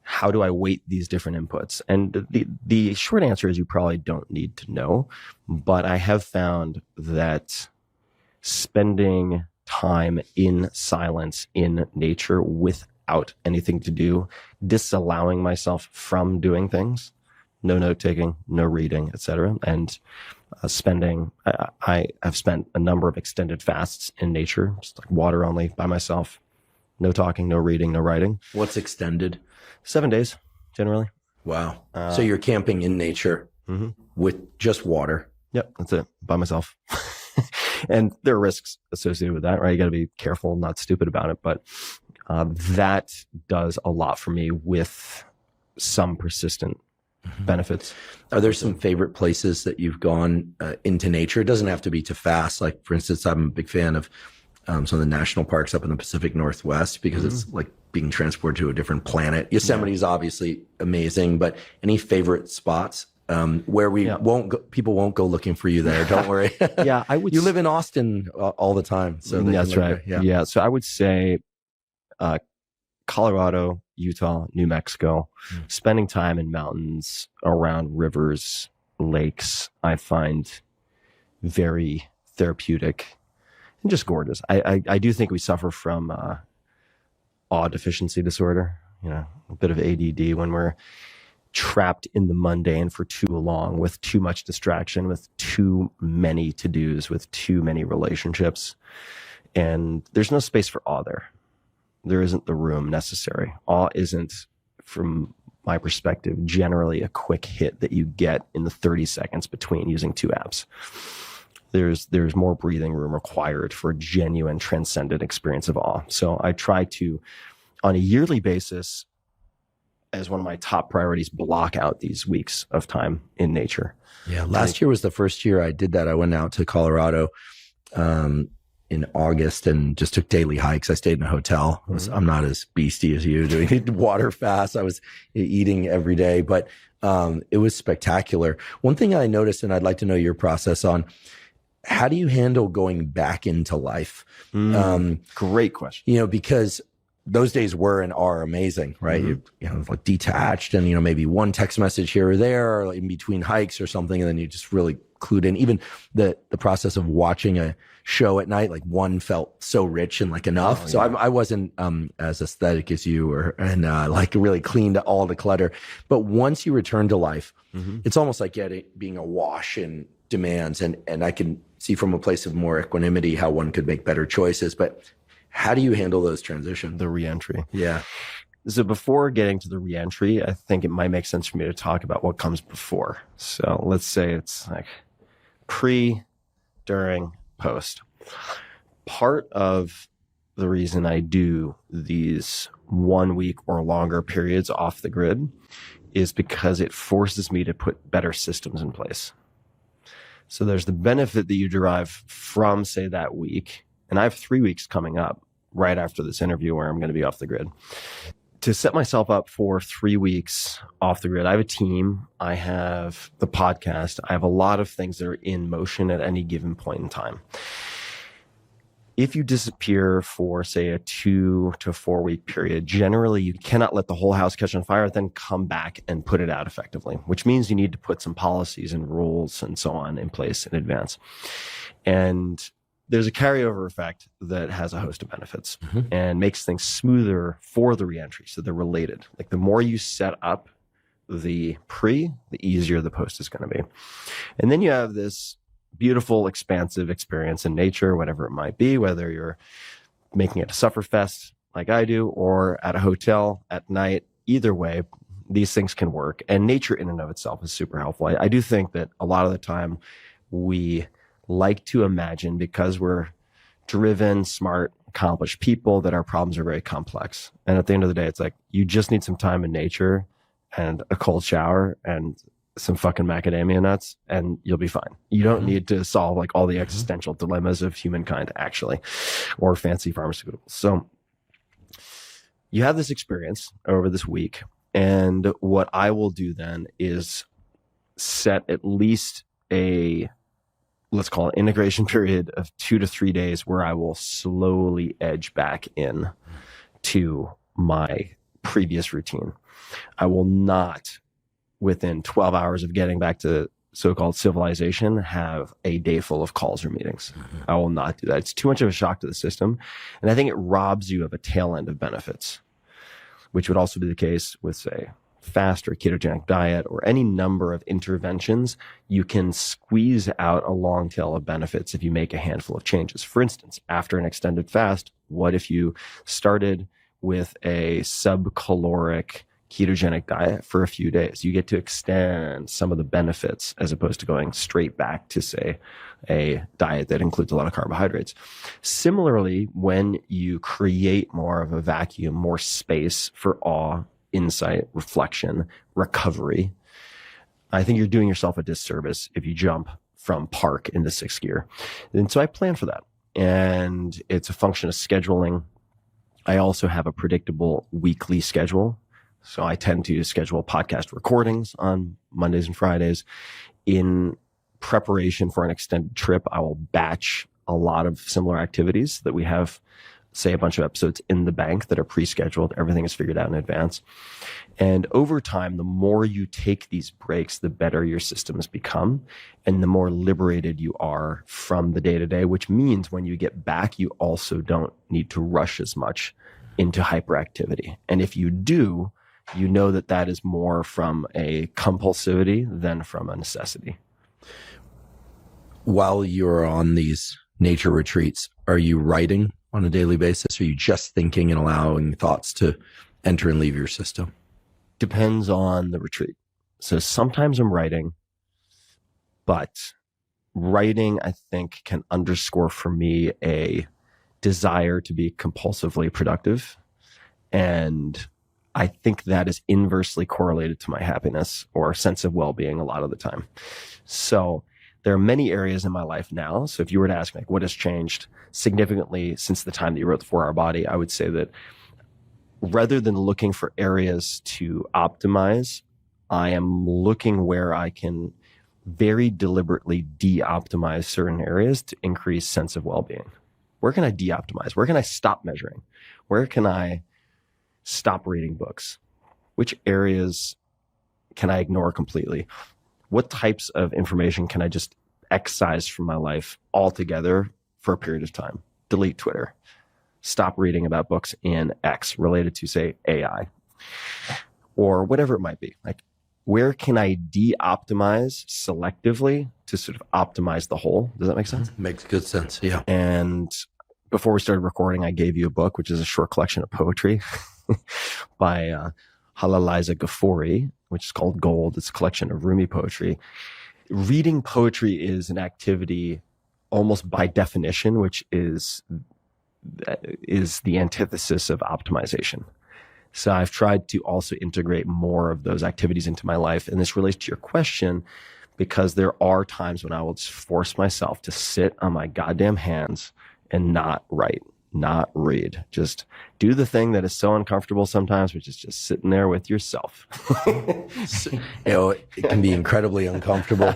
How do I weight these different inputs? And the short answer is you probably don't need to know, but I have found that spending time in silence, in nature, without anything to do, disallowing myself from doing things, no note taking, no reading, etc., and I have spent a number of extended fasts in nature, just like water only by myself, no talking, no reading, no writing. What's extended? 7 days, generally. Wow. So you're camping in nature with just water. Yep, that's it, by myself. And there are risks associated with that, right? You got to be careful, not stupid about it. But that does a lot for me with some persistent benefits. Are there some favorite places that you've gone into nature? It doesn't have to be to fast. Like, for instance, I'm a big fan of some of the national parks up in the Pacific Northwest because it's like being transported to a different planet. Yosemite is obviously amazing, but any favorite spots where people won't go looking for you there? Don't worry. Yeah, I would. You live in Austin all the time, so that's right. Yeah, so I would say Colorado, Utah, New Mexico. Spending time in mountains, around rivers, lakes, I find very therapeutic. And just gorgeous. I do think we suffer from awe deficiency disorder, a bit of ADD when we're trapped in the mundane for too long with too much distraction, with too many to-dos, with too many relationships. And there's no space for awe there. There isn't the room necessary. Awe isn't, from my perspective, generally a quick hit that you get in the 30 seconds between using two apps. there's more breathing room required for a genuine transcendent experience of awe. So I try to, on a yearly basis, as one of my top priorities, block out these weeks of time in nature. Yeah. Last year was the first year I did that. I went out to Colorado in August and just took daily hikes. I stayed in a hotel. I'm not as beastie as you doing water fast. I was eating every day, but it was spectacular. One thing I noticed, and I'd like to know your process on, how do you handle going back into life? Great question. Because those days were and are amazing, right? You like detached and, maybe one text message here or there, or in between hikes or something. And then you just really clued in. Even the process of watching a show at night, like one felt so rich and like enough. Oh, yeah. So I wasn't as aesthetic as you and like really cleaned all the clutter. But once you return to life, it's almost like being awash in demands. And I can see from a place of more equanimity how one could make better choices. But how do you handle those transitions? The reentry. Yeah. So before getting to the reentry, I think it might make sense for me to talk about what comes before. So let's say it's like pre, during, post. Part of the reason I do these 1 week or longer periods off the grid is because it forces me to put better systems in place. So there's the benefit that you derive from, say, that week. And I have 3 weeks coming up right after this interview where I'm going to be off the grid. To set myself up for 3 weeks off the grid, I have a team. I have the podcast. I have a lot of things that are in motion at any given point in time. If you disappear for, say, a 2 to 4 week period, generally you cannot let the whole house catch on fire, then come back and put it out effectively, which means you need to put some policies and rules and so on in place in advance. And there's a carryover effect that has a host of benefits and makes things smoother for the reentry. So they're related. Like the more you set up the pre, the easier the post is going to be. And then you have this beautiful, expansive experience in nature, whatever it might be, whether you're making it a sufferfest like I do or at a hotel at night. Either way, these things can work. And nature in and of itself is super helpful. I do think that a lot of the time we like to imagine, because we're driven, smart, accomplished people, that our problems are very complex. And at the end of the day, it's like you just need some time in nature and a cold shower and some fucking macadamia nuts and you'll be fine. You don't need to solve like all the existential dilemmas of humankind actually, or fancy pharmaceuticals. So you have this experience over this week. And what I will do then is set at least a, let's call it integration period of 2 to 3 days where I will slowly edge back in to my previous routine. I will not, within 12 hours of getting back to so-called civilization, have a day full of calls or meetings. I will not do that. It's too much of a shock to the system. And I think it robs you of a tail end of benefits, which would also be the case with, say, fast or ketogenic diet or any number of interventions. You can squeeze out a long tail of benefits if you make a handful of changes. For instance, after an extended fast, what if you started with a subcaloric ketogenic diet for a few days? You get to extend some of the benefits as opposed to going straight back to, say, a diet that includes a lot of carbohydrates. Similarly, when you create more of a vacuum, more space for awe, insight, reflection, recovery, I think you're doing yourself a disservice if you jump from park into sixth gear. And so I plan for that. And it's a function of scheduling. I also have a predictable weekly schedule. So I tend to schedule podcast recordings on Mondays and Fridays. In preparation for an extended trip, I will batch a lot of similar activities that we have, say, a bunch of episodes in the bank that are pre-scheduled. Everything is figured out in advance. And over time, the more you take these breaks, the better your systems become and the more liberated you are from the day-to-day, which means when you get back, you also don't need to rush as much into hyperactivity. And if you do, you know that that is more from a compulsivity than from a necessity. While you're on these nature retreats, are you writing on a daily basis? Or are you just thinking and allowing thoughts to enter and leave your system? Depends on the retreat. So sometimes I'm writing, but writing, I think, can underscore for me a desire to be compulsively productive. And I think that is inversely correlated to my happiness or sense of well-being a lot of the time. So there are many areas in my life now. So if you were to ask me, like, what has changed significantly since the time that you wrote The 4-Hour Body, I would say that rather than looking for areas to optimize, I am looking where I can very deliberately de-optimize certain areas to increase sense of well-being. Where can I de-optimize? Where can I stop measuring? Where can I stop reading books? Which areas can I ignore completely? What types of information can I just excise from my life altogether for a period of time? Delete Twitter. Stop reading about books in X related to, say, AI or whatever it might be. Like, where can I de-optimize selectively to sort of optimize the whole? Does that make sense? Makes good sense. Yeah. And before we started recording, I gave you a book, which is a short collection of poetry by Halaliza Ghaffori, which is called Gold. It's a collection of Rumi poetry. Reading poetry is an activity almost by definition, which is the antithesis of optimization. So I've tried to also integrate more of those activities into my life. And this relates to your question, because there are times when I will just force myself to sit on my goddamn hands and not write, not read. Just do the thing that is so uncomfortable sometimes, which is just sitting there with yourself. It can be incredibly uncomfortable,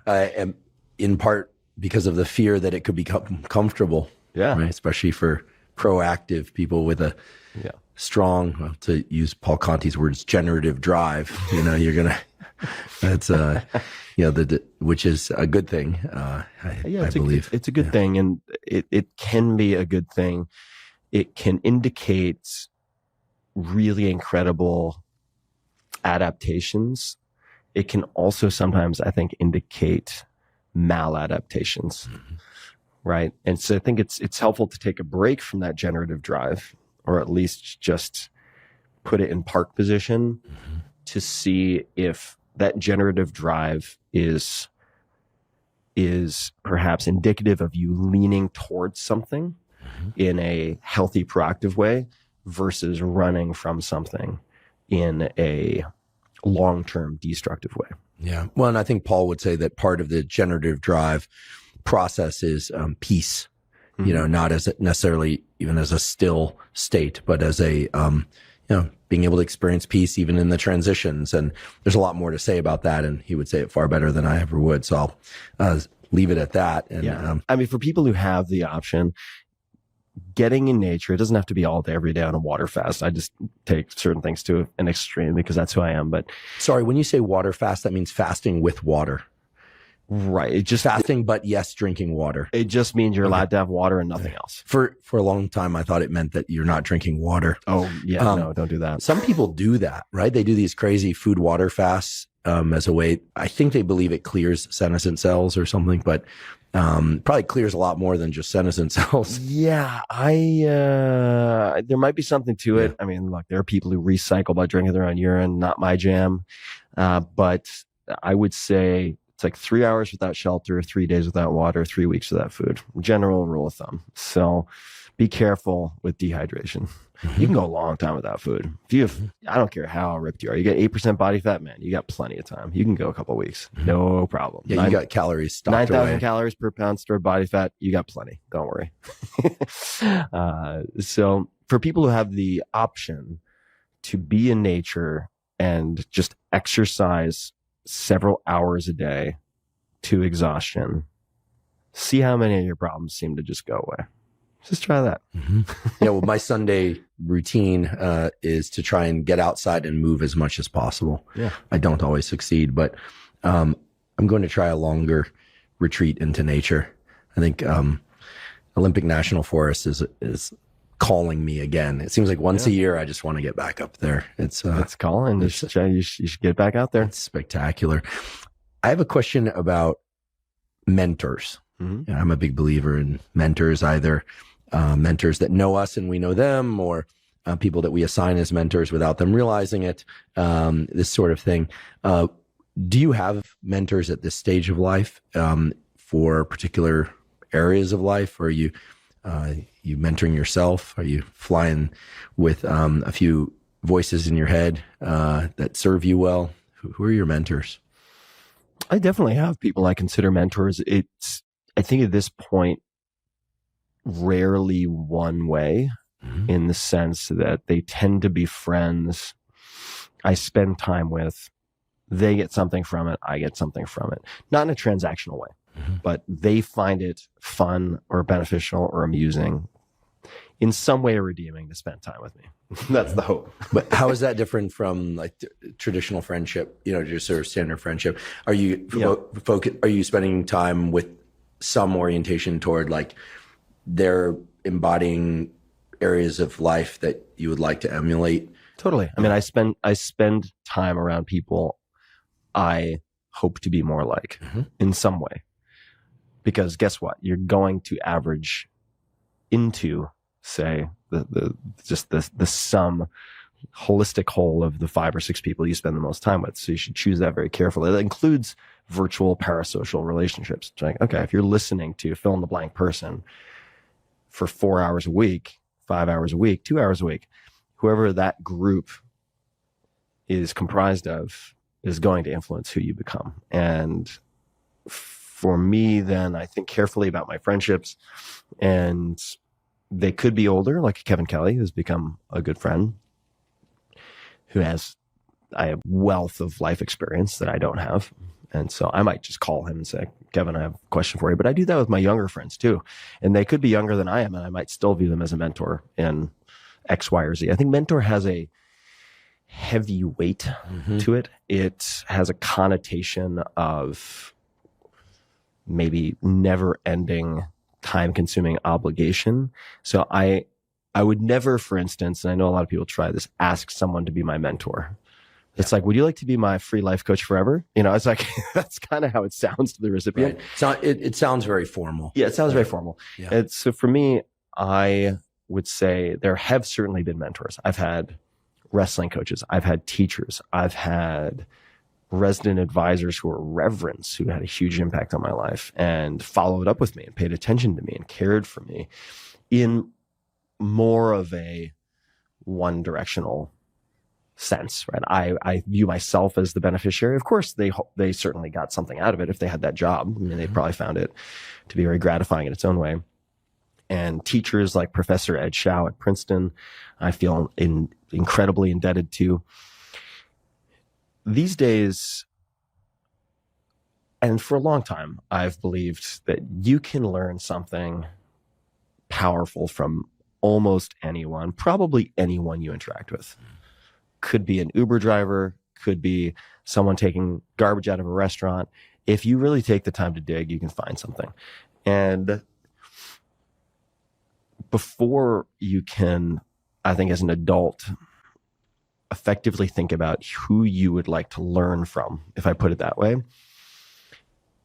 and in part because of the fear that it could become comfortable. Yeah. Right? Especially for proactive people with a strong, well, to use Paul Conti's words, generative drive. You're going to, that's, which is a good thing. I believe it's a good thing. And it can be a good thing. It can indicate really incredible adaptations. It can also sometimes, I think, indicate maladaptations. Mm-hmm. Right. And so I think it's helpful to take a break from that generative drive, or at least just put it in park position to see if that generative drive is perhaps indicative of you leaning towards something in a healthy, proactive way versus running from something in a long-term destructive way. Yeah. Well, and I think Paul would say that part of the generative drive process is peace, not as necessarily even as a still state, but as a, being able to experience peace even in the transitions. And there's a lot more to say about that. And he would say it far better than I ever would. So I'll leave it at that. And I mean, for people who have the option, getting in nature, it doesn't have to be all day, every day on a water fast. I just take certain things to an extreme because that's who I am. But sorry, when you say water fast, that means fasting with water. Right. It just fasting, but yes, drinking water. It just means you're allowed to have water and nothing else. For a long time, I thought it meant that you're not drinking water. Oh, yeah. No, don't do that. Some people do that, right? They do these crazy food water fasts as a way. I think they believe it clears senescent cells or something, but probably clears a lot more than just senescent cells. Yeah, there might be something to it. I mean, look, there are people who recycle by drinking their own urine. Not my jam, but I would say it's like 3 hours without shelter, 3 days without water, 3 weeks without food. General rule of thumb. So be careful with dehydration. You can go a long time without food. If you have, I don't care how ripped you are. You got 8% body fat, man. You got plenty of time. You can go a couple of weeks. No problem. Yeah, you got calories stocked 9,000 calories per pound stored body fat. You got plenty. Don't worry. So for people who have the option to be in nature and just exercise several hours a day to exhaustion, see how many of your problems seem to just go away. Just try that. Yeah, well, my Sunday routine is to try and get outside and move as much as possible. Yeah, I don't always succeed, but I'm going to try a longer retreat into nature. I think Olympic National Forest is calling me again. It seems like once a year I just want to get back up there. It's calling. You should get back out there. It's spectacular. I have a question about mentors. Mm-hmm. I'm a big believer in mentors, either mentors that know us and we know them, or people that we assign as mentors without them realizing it, this sort of thing. Do you have mentors at this stage of life? for particular areas of life? Or are you you mentoring yourself? Are you flying with a few voices in your head that serve you well? Who are your mentors? I definitely have people I consider mentors. I think at this point, rarely one way, in the sense that they tend to be friends I spend time with. They get something from it. I get something from it. Not in a transactional way, but they find it fun or beneficial or amusing, in some way redeeming, to spend time with me. That's the hope. But how is that different from like traditional friendship, just sort of standard friendship? Are you are you spending time with some orientation toward like they're embodying areas of life that you would like to emulate? Totally. I mean, I spend time around people I hope to be more like in some way, because guess what? You're going to average into, say, the sum holistic whole of the 5 or 6 people you spend the most time with. So you should choose that very carefully. That includes virtual parasocial relationships. It's like, okay, if you're listening to fill in the blank person for 4 hours a week, 5 hours a week, 2 hours a week, whoever that group is comprised of is going to influence who you become. And for me, then, I think carefully about my friendships, and they could be older, like Kevin Kelly, who's become a good friend, who has a wealth of life experience that I don't have. And so I might just call him and say, Kevin, I have a question for you. But I do that with my younger friends too. And they could be younger than I am, and I might still view them as a mentor in X, Y, or Z. I think mentor has a heavy weight to it. It has a connotation of maybe never-ending, time-consuming obligation. So I would never, for instance, and I know a lot of people try this, ask someone to be my mentor. It's like, would you like to be my free life coach forever? It's like, that's kind of how it sounds to the recipient. Right. So it sounds very formal. Yeah, it sounds very formal. Yeah. So for me, I would say there have certainly been mentors. I've had wrestling coaches. I've had teachers. I've had resident advisors who were reverends, who had a huge impact on my life and followed up with me and paid attention to me and cared for me in more of a one-directional sense, right? I view myself as the beneficiary. Of course, they certainly got something out of it if they had that job. I mean, they probably found it to be very gratifying in its own way. And teachers like Professor Ed Shao at Princeton, I feel incredibly indebted to. These days, and for a long time, I've believed that you can learn something powerful from almost anyone, probably anyone you interact with. Could be an Uber driver, could be someone taking garbage out of a restaurant. If you really take the time to dig, you can find something. And before you can, I think as an adult, effectively think about who you would like to learn from, if I put it that way,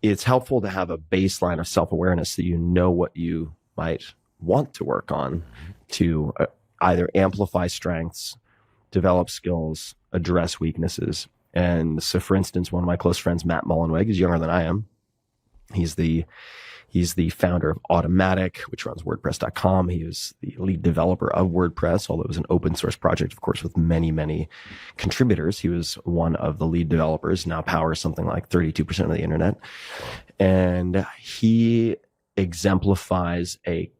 it's helpful to have a baseline of self-awareness, that you know what you might want to work on to either amplify strengths, develop skills, address weaknesses. And so, for instance, one of my close friends, Matt Mullenweg, is younger than I am. He's the founder of Automatic, which runs WordPress.com. He was the lead developer of WordPress, although it was an open source project, of course, with many, many contributors. He was one of the lead developers, now powers something like 32% of the internet. And he exemplifies a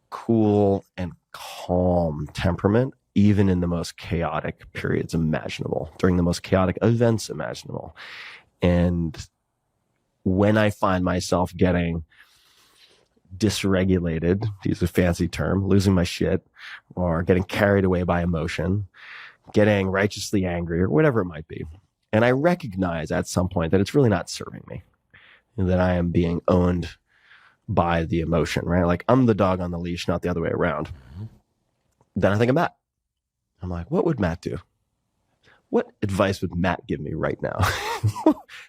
cool and calm temperament, even in the most chaotic periods imaginable, during the most chaotic events imaginable. And when I find myself getting dysregulated, to use a fancy term, losing my shit, or getting carried away by emotion, getting righteously angry, or whatever it might be, and I recognize at some point that it's really not serving me, and that I am being owned by the emotion, right? Like I'm the dog on the leash, not the other way around. Then I think of Matt. I'm like, what would Matt do? What advice would Matt give me right now?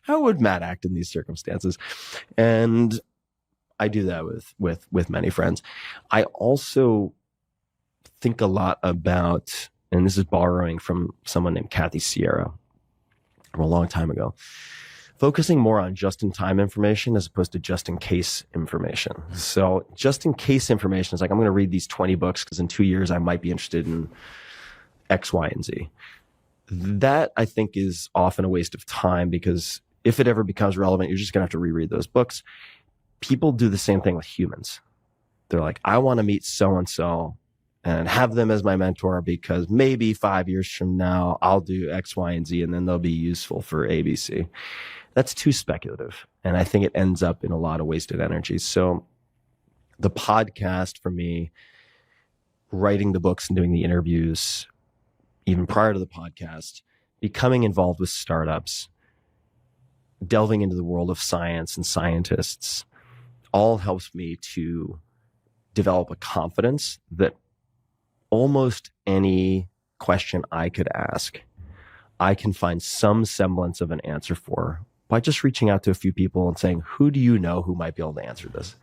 How would Matt act in these circumstances? And I do that with many friends. I also think a lot about, and this is borrowing from someone named Kathy Sierra from a long time ago, focusing more on just-in-time information as opposed to just-in-case information. So just-in-case information is like, I'm going to read these 20 books because in 2 years I might be interested in X, Y, and Z. That, I think, is often a waste of time because if it ever becomes relevant, you're just going to have to reread those books. People do the same thing with humans. They're like, I want to meet so-and-so and have them as my mentor because maybe 5 years from now I'll do X, Y, and Z and then they'll be useful for ABC. That's too speculative. And I think it ends up in a lot of wasted energy. So the podcast for me, writing the books and doing the interviews, even prior to the podcast, becoming involved with startups, delving into the world of science and scientists, all helps me to develop a confidence that almost any question I could ask, I can find some semblance of an answer for by just reaching out to a few people and saying, who do you know who might be able to answer this?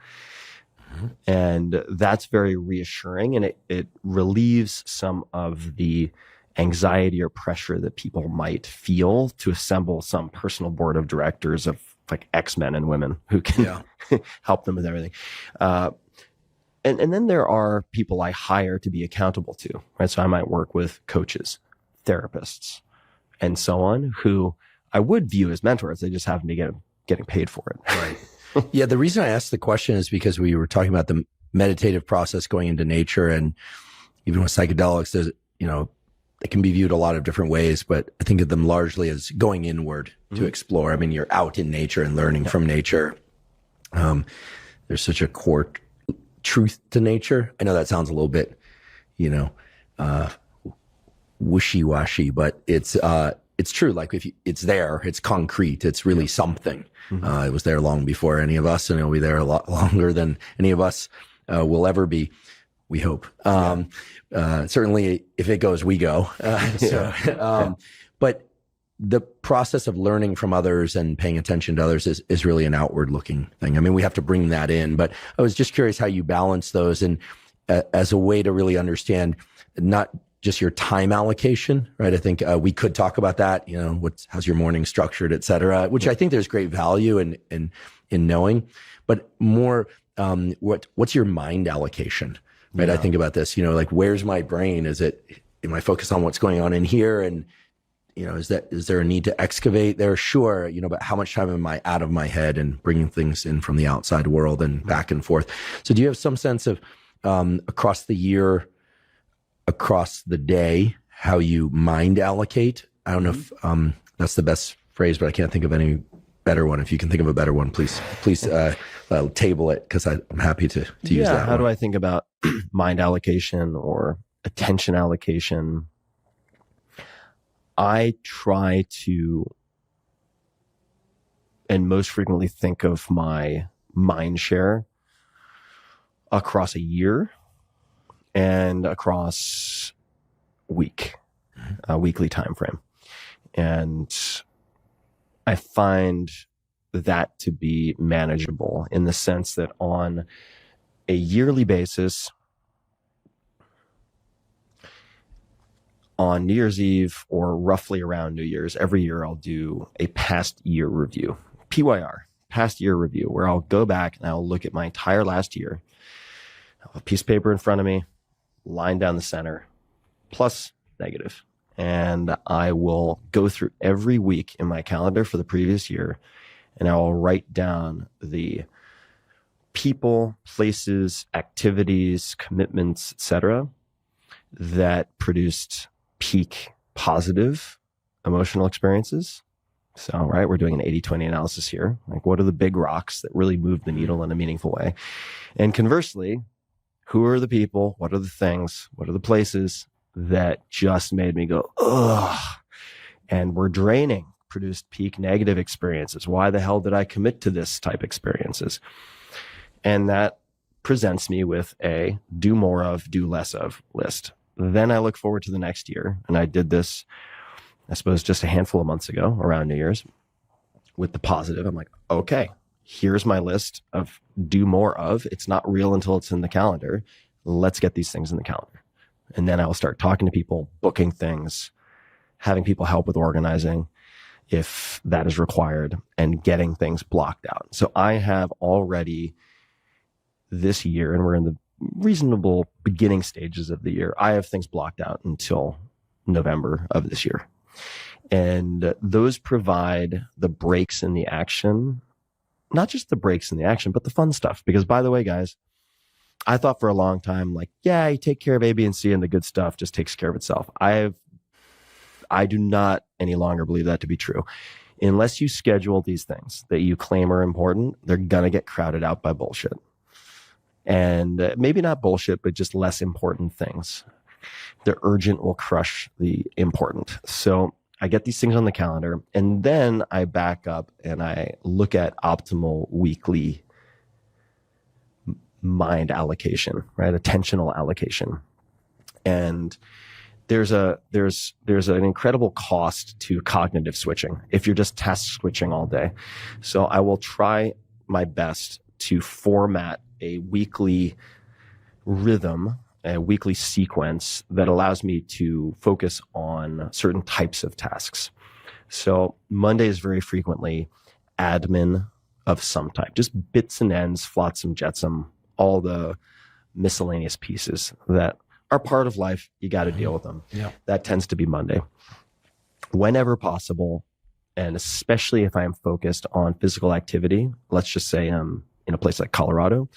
Mm-hmm. And that's very reassuring, and it relieves some of the anxiety or pressure that people might feel to assemble some personal board of directors of like X-men and women who can help them with everything. And then there are people I hire to be accountable to, right? So I might work with coaches, therapists, and so on, who I would view as mentors. They just happen to be getting paid for it. Right. Yeah. The reason I asked the question is because we were talking about the meditative process going into nature, and even with psychedelics, there's, it can be viewed a lot of different ways, but I think of them largely as going inward to explore. I mean, you're out in nature and learning from nature. There's such a core truth to nature. I know that sounds a little bit, wishy-washy, but it's true. Like it's there, it's concrete, it's really something. It was there long before any of us, and it'll be there a lot longer than any of us will ever be. We hope. Certainly if it goes, we go. But the process of learning from others and paying attention to others is really an outward looking thing. I mean, we have to bring that in, but I was just curious how you balance those, and as a way to really understand not just your time allocation, right? I think we could talk about that, how's your morning structured, et cetera, which I think there's great value in knowing, but more, what's your mind allocation? Right. Yeah. I think about this, like, where's my brain? Am I focused on what's going on in here? And, is there a need to excavate there? Sure. But how much time am I out of my head and bringing things in from the outside world and back and forth? So do you have some sense of, across the year, across the day, how you mind allocate? I don't know if, that's the best phrase, but I can't think of any better one. If you can think of a better one, please table it, because I'm happy to use that. How do I think about mind allocation or attention allocation? I try to, and most frequently, think of my mind share across a year and across a weekly time frame. And I find that to be manageable in the sense that on a yearly basis, on New Year's Eve or roughly around New Year's, every year I'll do a past year review, PYR, past year review, where I'll go back and I'll look at my entire last year. I'll have a piece of paper in front of me, line down the center, plus, negative. And I will go through every week in my calendar for the previous year, and I will write down the people, places, activities, commitments, etc., that produced peak positive emotional experiences. So, right, we're doing an 80-20 analysis here. Like, what are the big rocks that really moved the needle in a meaningful way? And conversely, who are the people? What are the things? What are the places that just made me go, ugh, and were draining, produced peak negative experiences? Why the hell did I commit to this type experiences? And that presents me with a do more of, do less of list. Then I look forward to the next year. And I did this, I suppose, just a handful of months ago around New Year's with the positive. I'm like, okay, here's my list of do more of. It's not real until it's in the calendar. Let's get these things in the calendar. And then I will start talking to people, booking things, having people help with organizing. if that is required, and getting things blocked out. So I have already this year, and we're in the reasonable beginning stages of the year, I have things blocked out until November of this year. And those provide the breaks in the action, not just the breaks in the action, but the fun stuff. Because by the way, guys, I thought for a long time, like, yeah, you take care of A, B, and C and the good stuff just takes care of itself. I do not any longer believe that to be true. Unless you schedule these things that you claim are important, they're going to get crowded out by bullshit. And maybe not bullshit, but just less important things. The urgent will crush the important. So I get these things on the calendar, and then I back up and I look at optimal weekly mind allocation, right? Attentional allocation. And there's an incredible cost to cognitive switching if you're just task switching all day. So I will try my best to format a weekly rhythm, a weekly sequence that allows me to focus on certain types of tasks. So Monday is very frequently admin of some type, just bits and ends, flotsam, jetsam, all the miscellaneous pieces that are part of life. You got to deal with them. Yeah. That tends to be Monday. Whenever possible, and especially if I am focused on physical activity, let's just say I'm in a place like Colorado,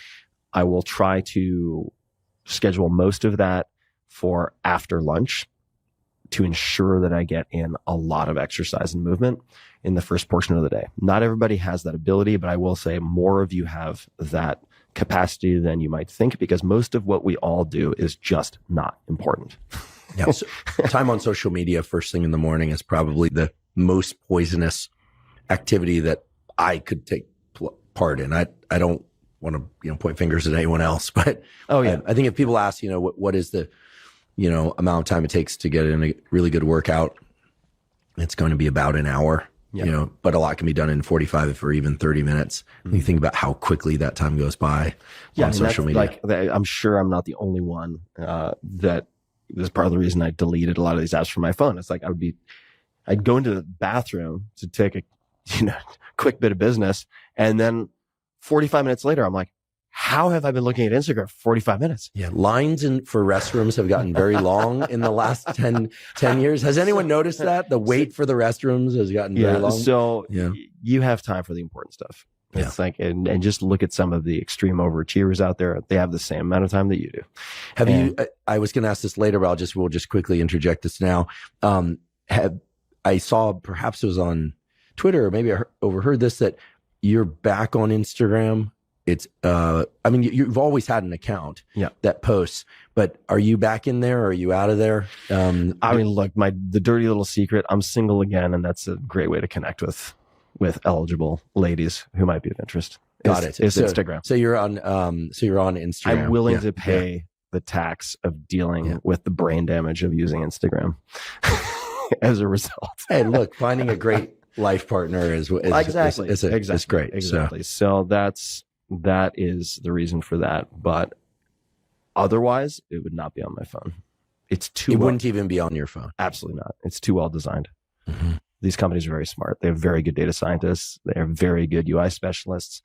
I will try to schedule most of that for after lunch to ensure that I get in a lot of exercise and movement in the first portion of the day. Not everybody has that ability, but I will say more of you have that capacity than you might think, because most of what we all do is just not important. Yeah. So, time on social media first thing in the morning is probably the most poisonous activity that I could take part in. I don't want to point fingers at anyone else, but I think if people ask what is the amount of time it takes to get in a really good workout, it's going to be about an hour. Yep. But a lot can be done in 45 or even 30 minutes. Mm-hmm. You think about how quickly that time goes by on social media. I'm sure I'm not the only one that is part of the reason I deleted a lot of these apps from my phone. It's like I'd go into the bathroom to take a quick bit of business, and then 45 minutes later, I'm like, how have I been looking at Instagram for 45 minutes? Yeah. Lines for restrooms have gotten very long in the last 10 years. Has anyone noticed that? The wait for the restrooms has gotten very long. So you have time for the important stuff. It's like, and just look at some of the extreme overachievers out there. They have the same amount of time that you do. I was going to ask this later, but we'll just quickly interject this now. I saw, perhaps it was on Twitter, or maybe I overheard this, that you're back on Instagram. It's, you've always had an account that posts, but are you back in there? Or are you out of there? Look, the dirty little secret, I'm single again, and that's a great way to connect with eligible ladies who might be of interest. Got it. It's Instagram. So you're on Instagram. I'm willing to pay the tax of dealing with the brain damage of using Instagram as a result. Hey, look, finding a great life partner is great. Exactly. So that is the reason for that. But otherwise, it would not be on my phone. It wouldn't even be on your phone. Absolutely not. It's too well designed. Mm-hmm. These companies are very smart. They have very good data scientists. They are very good UI specialists.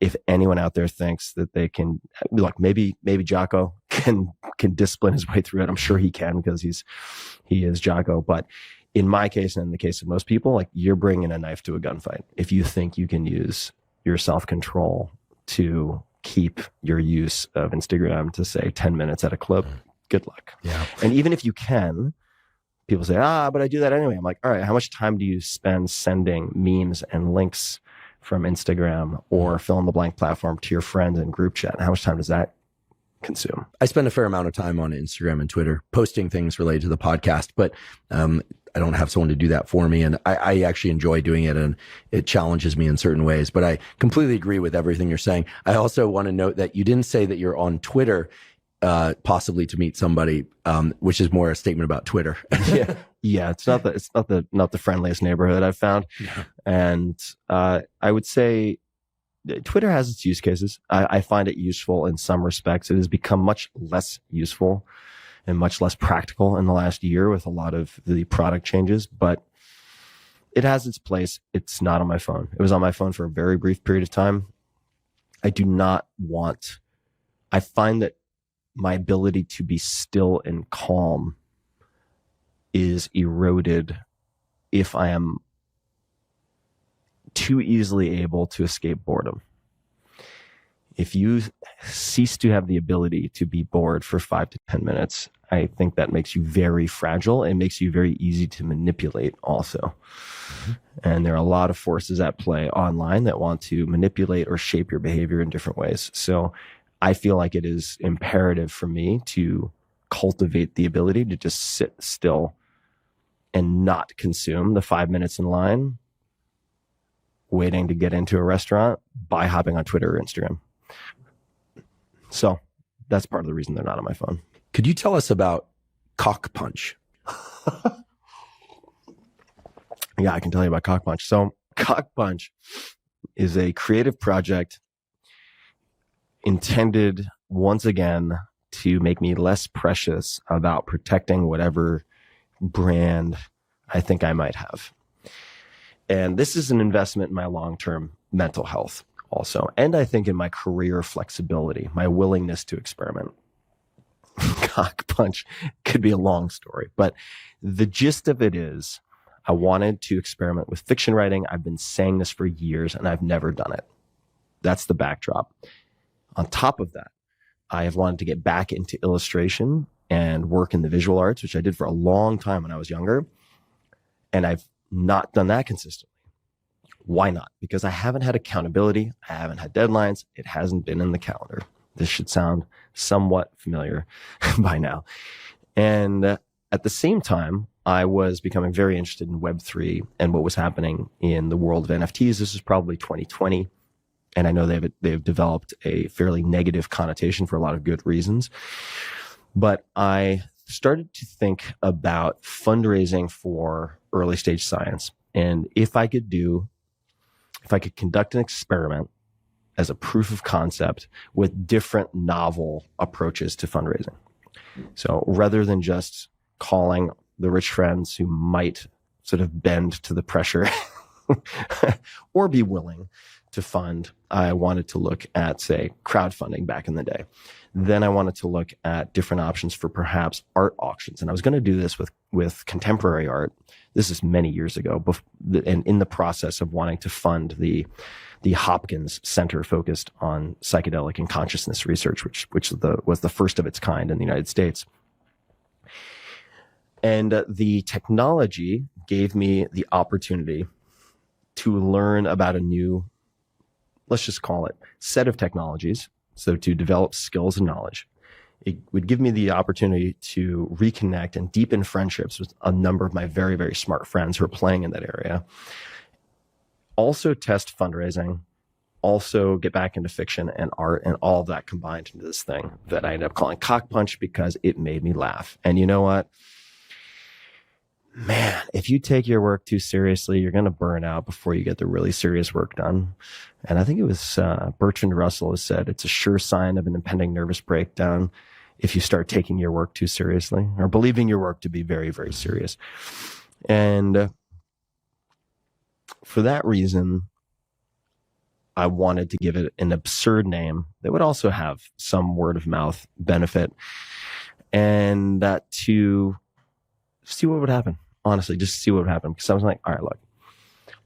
If anyone out there thinks that they can, look, maybe Jocko can discipline his way through it. I'm sure he can, because he is Jocko. But in my case, and in the case of most people, like, you're bringing a knife to a gunfight if you think you can use your self-control to keep your use of Instagram to, say, 10 minutes at a clip. Good luck. Yeah. And even if you can, people say, but I do that anyway. I'm like, all right, how much time do you spend sending memes and links from Instagram or fill in the blank platform to your friends in group chat? How much time does that consume? I spend a fair amount of time on Instagram and Twitter posting things related to the podcast, but I don't have someone to do that for me. And I actually enjoy doing it, and it challenges me in certain ways. But I completely agree with everything you're saying. I also want to note that you didn't say that you're on Twitter possibly to meet somebody, which is more a statement about Twitter. Yeah, it's not the friendliest neighborhood I've found. Yeah. And I would say Twitter has its use cases. I find it useful in some respects. It has become much less useful and much less practical in the last year with a lot of the product changes. But it has its place. It's not on my phone. It was on my phone for a very brief period of time. I do not want, I find that my ability to be still and calm is eroded if I am too easily able to escape boredom. If you cease to have the ability to be bored for 5 to 10 minutes, I think that makes you very fragile and makes you very easy to manipulate also. Mm-hmm. And there are a lot of forces at play online that want to manipulate or shape your behavior in different ways. So I feel like it is imperative for me to cultivate the ability to just sit still and not consume the 5 minutes in line waiting to get into a restaurant by hopping on Twitter or Instagram. So that's part of the reason they're not on my phone. Could you tell us about Cock Punch? Yeah, I can tell you about Cock Punch. So Cock Punch is a creative project intended once again to make me less precious about protecting whatever brand I think I might have. And this is an investment in my long-term mental health also. And I think in my career flexibility, my willingness to experiment. Cock Punch could be a long story, but the gist of it is I wanted to experiment with fiction writing. I've been saying this for years and I've never done it. That's the backdrop. On top of that, I have wanted to get back into illustration and work in the visual arts, which I did for a long time when I was younger. And I've not done that consistently. Why not? Because I haven't had accountability. I haven't had deadlines. It hasn't been in the calendar. This should sound somewhat familiar by now. And at the same time, I was becoming very interested in Web3 and what was happening in the world of NFTs. This is probably 2020. And I know they've developed a fairly negative connotation for a lot of good reasons. But I started to think about fundraising for early stage science. And if I could conduct an experiment as a proof of concept with different novel approaches to fundraising. So rather than just calling the rich friends who might sort of bend to the pressure or be willing to fund, I wanted to look at, say, crowdfunding back in the day. Then I wanted to look at different options for perhaps art auctions. And I was going to do this with contemporary art. This is many years ago, and in the process of wanting to fund the Hopkins Center focused on psychedelic and consciousness research, which was the first of its kind in the United States. And the technology gave me the opportunity to learn about a new, let's just call it, set of technologies. So to develop skills and knowledge. It would give me the opportunity to reconnect and deepen friendships with a number of my very, very smart friends who are playing in that area. Also test fundraising, also get back into fiction and art, and all of that combined into this thing that I ended up calling Cock Punch because it made me laugh. And you know what? Man, if you take your work too seriously, you're going to burn out before you get the really serious work done. And I think it was Bertrand Russell who said it's a sure sign of an impending nervous breakdown if you start taking your work too seriously or believing your work to be very, very serious. And for that reason, I wanted to give it an absurd name that would also have some word of mouth benefit and to see what would happen. Honestly, just see what would happen. Because I was like, all right, look,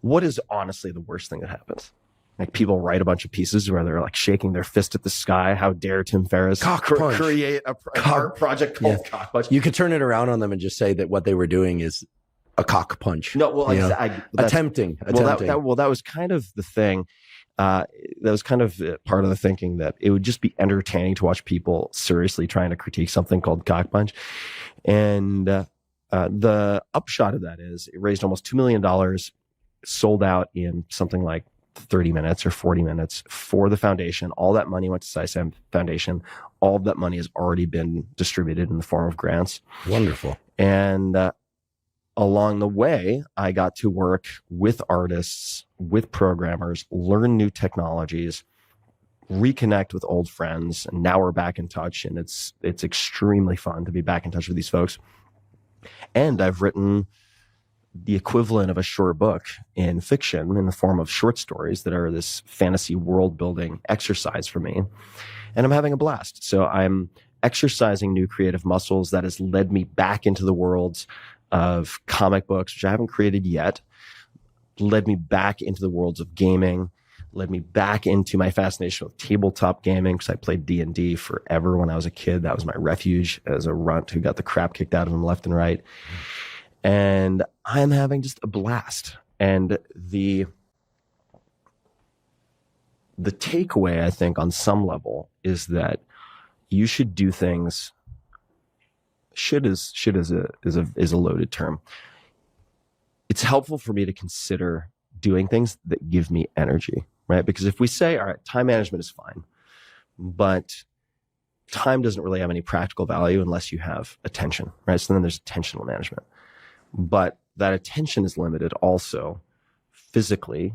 what is honestly the worst thing that happens? Like people write a bunch of pieces where they're like shaking their fist at the sky. How dare Tim Ferriss create a art project called Cock Punch? You could turn it around on them and just say that what they were doing is a cock punch. No, well, attempting. Well, that was kind of the thing. That was kind of part of the thinking that it would just be entertaining to watch people seriously trying to critique something called Cock Punch. And the upshot of that is it raised almost $2 million, sold out in something like 30 minutes or 40 minutes for the foundation. All that money went to SciSam Foundation. All of that money has already been distributed in the form of grants. Wonderful. And along the way, I got to work with artists, with programmers, learn new technologies, reconnect with old friends. And now we're back in touch, and it's extremely fun to be back in touch with these folks. And I've written the equivalent of a short book in fiction in the form of short stories that are this fantasy world building exercise for me. And I'm having a blast. So I'm exercising new creative muscles that has led me back into the worlds of comic books, which I haven't created yet, led me back into the worlds of gaming, led me back into my fascination with tabletop gaming because I played D&D forever when I was a kid. That was my refuge as a runt who got the crap kicked out of him left and right. And I'm having just a blast. And the takeaway, I think, on some level is that you should do things. Should is a loaded term. It's helpful for me to consider doing things that give me energy, right? Because if we say, all right, time management is fine, but time doesn't really have any practical value unless you have attention, right? So then there's attentional management. But that attention is limited also physically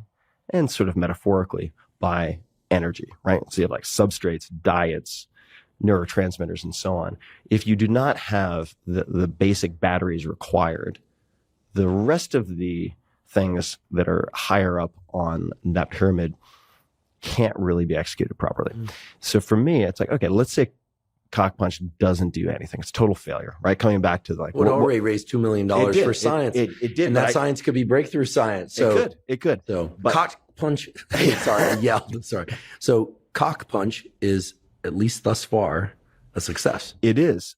and sort of metaphorically by energy, right? So you have like substrates, diets, neurotransmitters, and so on. If you do not have the basic batteries required, the rest of the things that are higher up on that pyramid can't really be executed properly. So for me, it's like, okay, let's say Cock Punch doesn't do anything. It's total failure, right? Coming back to like, well, it already raised $2 million for science. It did. And that science could be breakthrough science. So it could. So Cock Punch, sorry, I yelled. Sorry. So Cock Punch is, at least thus far, a success. It is.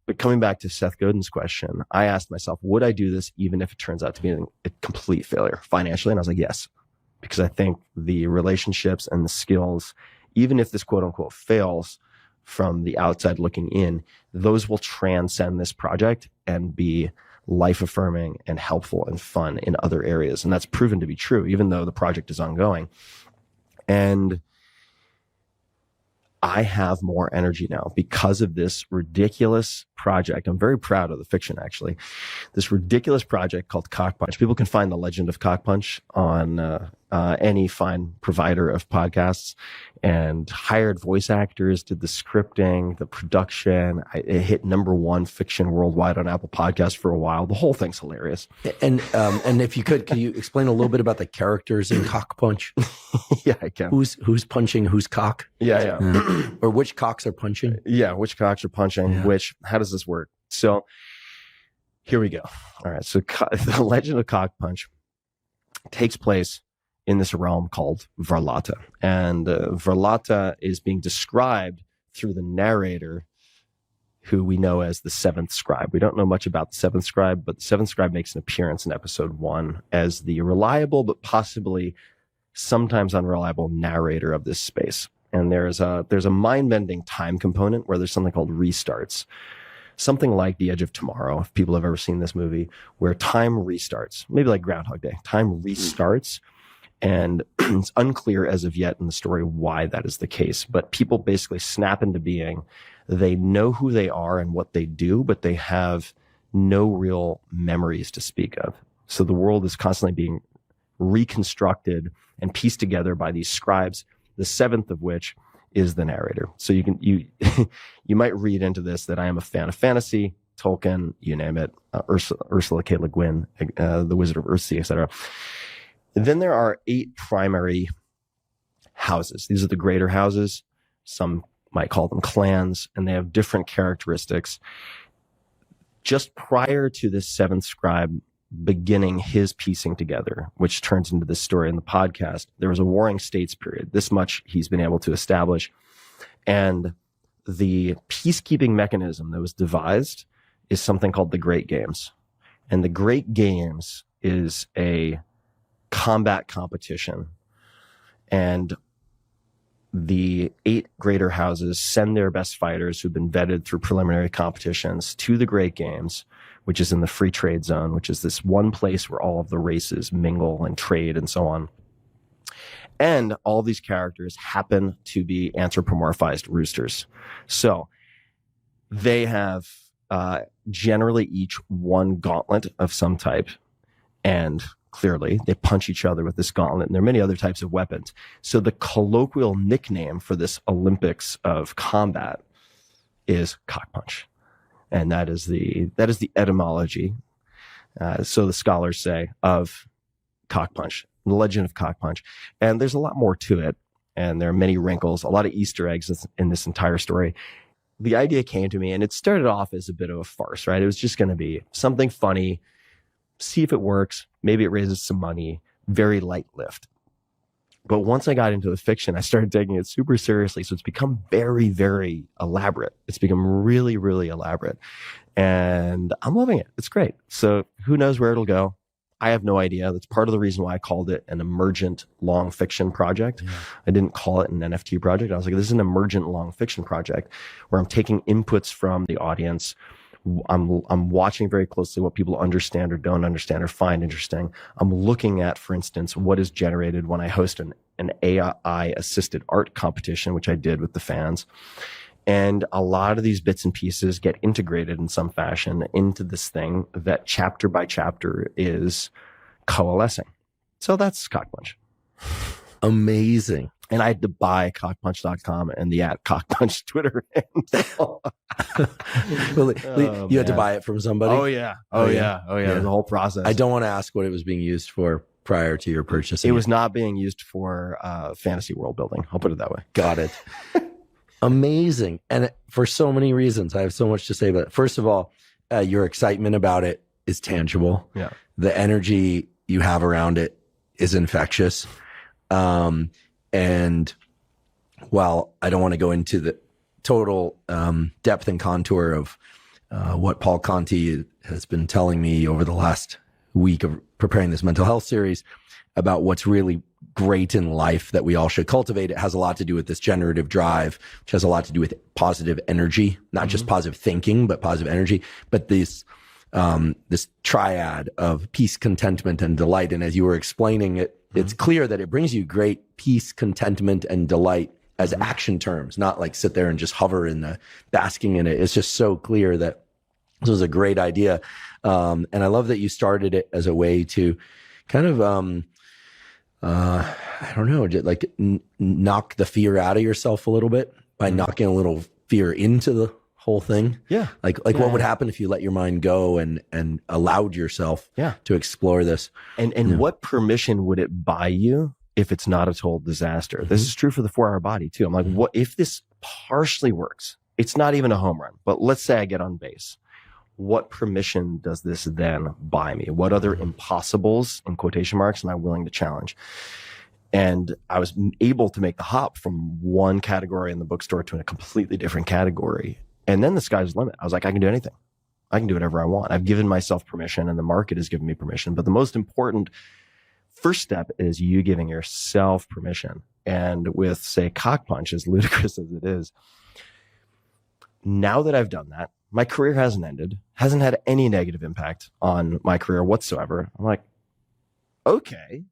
But coming back to Seth Godin's question, I asked myself, would I do this even if it turns out to be a complete failure financially? And I was like, yes, because I think the relationships and the skills, even if this quote unquote fails from the outside looking in, those will transcend this project and be life affirming and helpful and fun in other areas. And that's proven to be true, even though the project is ongoing. And I have more energy now because of this ridiculous project. I'm very proud of the fiction, actually. This ridiculous project called Cock Punch. People can find The Legend of Cock Punch on any fine provider of podcasts, and hired voice actors, did the scripting, the production. It hit #1 fiction worldwide on Apple Podcasts for a while. The whole thing's hilarious. And if you could you explain a little bit about the characters in Cock Punch? Yeah, I can. Who's punching whose cock? Yeah. Or which cocks are punching? Yeah, which cocks are punching, how does this work? So here we go. All right, so The Legend of Cock Punch takes place in this realm called Varlata. And Varlata is being described through the narrator, who we know as the seventh scribe. We don't know much about the seventh scribe, but the seventh scribe makes an appearance in episode 1 as the reliable, but possibly sometimes unreliable narrator of this space. And there's a mind-bending time component where there's something called restarts. Something like The Edge of Tomorrow, if people have ever seen this movie, where time restarts, maybe like Groundhog Day. Time restarts. And it's unclear as of yet in the story why that is the case. But people basically snap into being. They know who they are and what they do, but they have no real memories to speak of. So the world is constantly being reconstructed and pieced together by these scribes, the seventh of which is the narrator. So you might read into this that I am a fan of fantasy, Tolkien, you name it, Ursula K. Le Guin, The Wizard of Earthsea, etc. Then there are 8 primary houses. These are the greater houses. Some might call them clans, and they have different characteristics. Just prior to this seventh scribe beginning his piecing together, which turns into this story in the podcast, there was a warring states period. This much he's been able to establish. And the peacekeeping mechanism that was devised is something called the Great Games. And the Great Games is a combat competition. And the 8 greater houses send their best fighters who've been vetted through preliminary competitions to the Great Games, which is in the free trade zone, which is this one place where all of the races mingle and trade and so on. And all these characters happen to be anthropomorphized roosters. So they have generally each one gauntlet of some type, and clearly they punch each other with this gauntlet, and there are many other types of weapons. So the colloquial nickname for this Olympics of combat is Cock Punch. And that is the etymology. so the scholars say, of Cock Punch, the legend of Cock Punch. And there's a lot more to it. And there are many wrinkles, a lot of Easter eggs in this entire story. The idea came to me, and it started off as a bit of a farce, right? It was just going to be something funny, see if it works. Maybe it raises some money, very light lift. But once I got into the fiction, I started taking it super seriously. So it's become very, very elaborate. It's become really, really elaborate. And I'm loving it. It's great. So who knows where it'll go? I have no idea. That's part of the reason why I called it an emergent long fiction project. Yeah. I didn't call it an NFT project. I was like, this is an emergent long fiction project where I'm taking inputs from the audience. I'm watching very closely what people understand or don't understand or find interesting. I'm looking at, for instance, what is generated when I host an AI assisted art competition, which I did with the fans. And a lot of these bits and pieces get integrated in some fashion into this thing that chapter by chapter is coalescing. So that's Cock Punch. Amazing. And I had to buy cockpunch.com and the @cockpunch Twitter handle. You had to buy it from somebody? Oh, yeah. Oh, yeah. The whole process. I don't want to ask what it was being used for prior to your purchase. It was not being used for fantasy world building. I'll put it that way. Got it. Amazing. And for so many reasons, I have so much to say about it. First of all, your excitement about it is tangible. Yeah. The energy you have around it is infectious. And while I don't want to go into the total depth and contour of what Paul Conti has been telling me over the last week of preparing this mental health series about what's really great in life that we all should cultivate, it has a lot to do with this generative drive, which has a lot to do with positive energy, not just positive thinking, but positive energy. But this triad of peace, contentment, and delight. And as you were explaining it, it's clear that it brings you great peace, contentment, and delight as action terms, not like sit there and just hover in the basking in it. It's just so clear that this was a great idea. And I love that you started it as a way to kind of, I don't know, like knock the fear out of yourself a little bit by knocking a little fear into the whole thing. Yeah. Like what would happen if you let your mind go and allowed yourself to explore this? And what permission would it buy you if it's not a total disaster? This is true for the 4-hour body too. I'm like, what if this partially works? It's not even a home run, but let's say I get on base. What permission does this then buy me? What other impossibles, in quotation marks, am I willing to challenge? And I was able to make the hop from one category in the bookstore to a completely different category. And then the sky's the limit. I was like, I can do anything. I can do whatever I want. I've given myself permission and the market has given me permission. But the most important first step is you giving yourself permission. And with, say, Cock Punch, as ludicrous as it is, now that I've done that, my career hasn't ended, hasn't had any negative impact on my career whatsoever. I'm like, okay,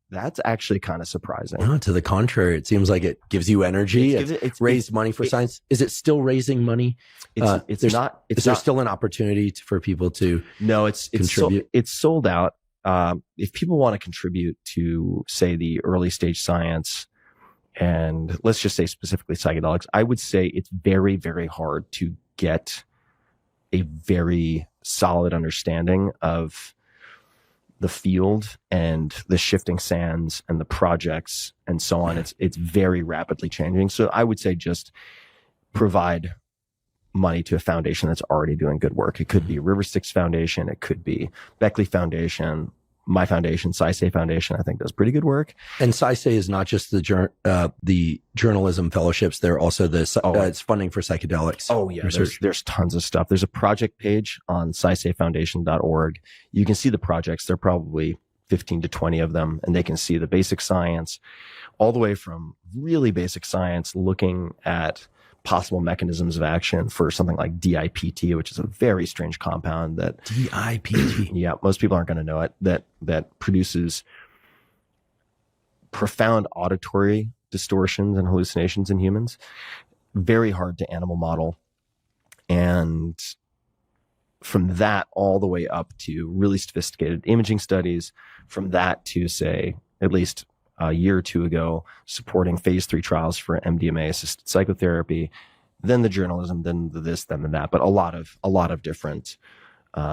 that's actually kind of surprising. No, to the contrary, it seems like it gives you energy. It's raised money for science. Is it still raising money? Is there still an opportunity for people to contribute? It's sold out. If people want to contribute to, say, the early stage science, and let's just say specifically psychedelics, I would say it's very, very hard to get a very solid understanding of the field and the shifting sands and the projects and so on. It's very rapidly changing. So I would say just provide money to a foundation that's already doing good work. It could be River Styx Foundation. It could be Beckley Foundation. My foundation, SciSay Foundation, I think does pretty good work. And SciSay is not just the journalism fellowships; they're also it's funding for psychedelics. Oh yeah, there's tons of stuff. There's a project page on SciSayFoundation.org. You can see the projects. There are probably 15 to 20 of them, and they can see the basic science, all the way from really basic science, looking at possible mechanisms of action for something like DIPT, which is a very strange compound that DIPT. Yeah, most people aren't going to know it. That produces profound auditory distortions and hallucinations in humans. Very hard to animal model. And from that all the way up to really sophisticated imaging studies, from that to, say, at least a year or two ago, supporting phase 3 trials for MDMA-assisted psychotherapy, then the journalism, then the this, then the that, but a lot of different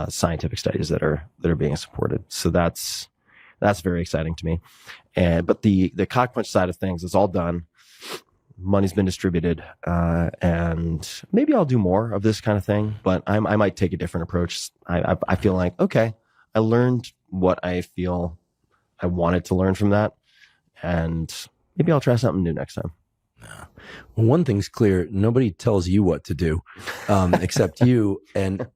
scientific studies that are being supported. So that's very exciting to me. But the cock punch side of things is all done. Money's been distributed, and maybe I'll do more of this kind of thing. But I might take a different approach. I feel like, okay, I learned what I feel I wanted to learn from that, and maybe I'll try something new next time. Well, one thing's clear: nobody tells you what to do, except you.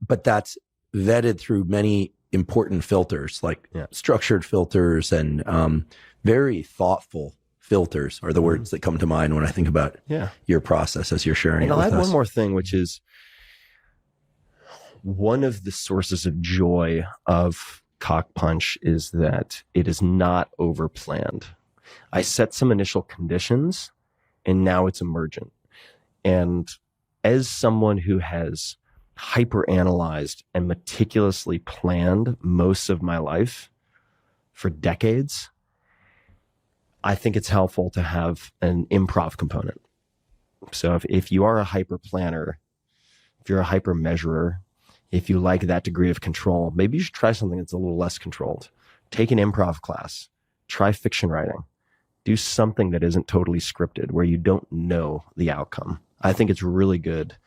But that's vetted through many important filters, like structured filters and very thoughtful filters are the words that come to mind when I think about your process as you're sharing. And I'll add one more thing, which is one of the sources of joy of Cock Punch is that it is not overplanned. I set some initial conditions, and now it's emergent. And as someone who has hyper-analyzed and meticulously planned most of my life for decades, I think it's helpful to have an improv component. So if you are a hyper planner, if you're a hyper measurer, if you like that degree of control, maybe you should try something that's a little less controlled. Take an improv class, try fiction writing, do something that isn't totally scripted where you don't know the outcome. I think it's really good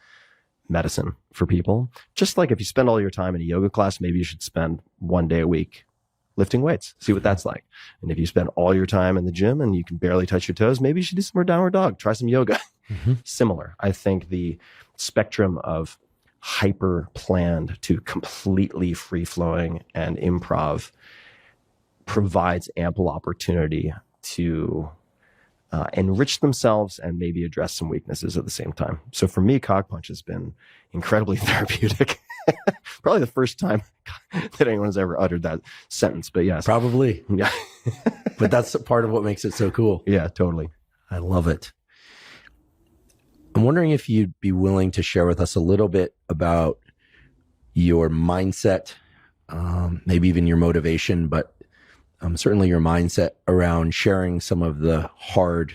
medicine for people. Just like if you spend all your time in a yoga class, maybe you should spend one day a week lifting weights, see what that's like. And if you spend all your time in the gym and you can barely touch your toes, maybe you should do some more downward dog, try some yoga. Similar. I think the spectrum of hyper planned to completely free flowing and improv provides ample opportunity to enrich themselves and maybe address some weaknesses at the same time. So for me, Cock Punch has been incredibly therapeutic. Probably the first time that anyone's ever uttered that sentence, but yes. Probably. Yeah. But that's part of what makes it so cool. Yeah, totally. I love it. I'm wondering if you'd be willing to share with us a little bit about your mindset, maybe even your motivation, but certainly your mindset around sharing some of the hard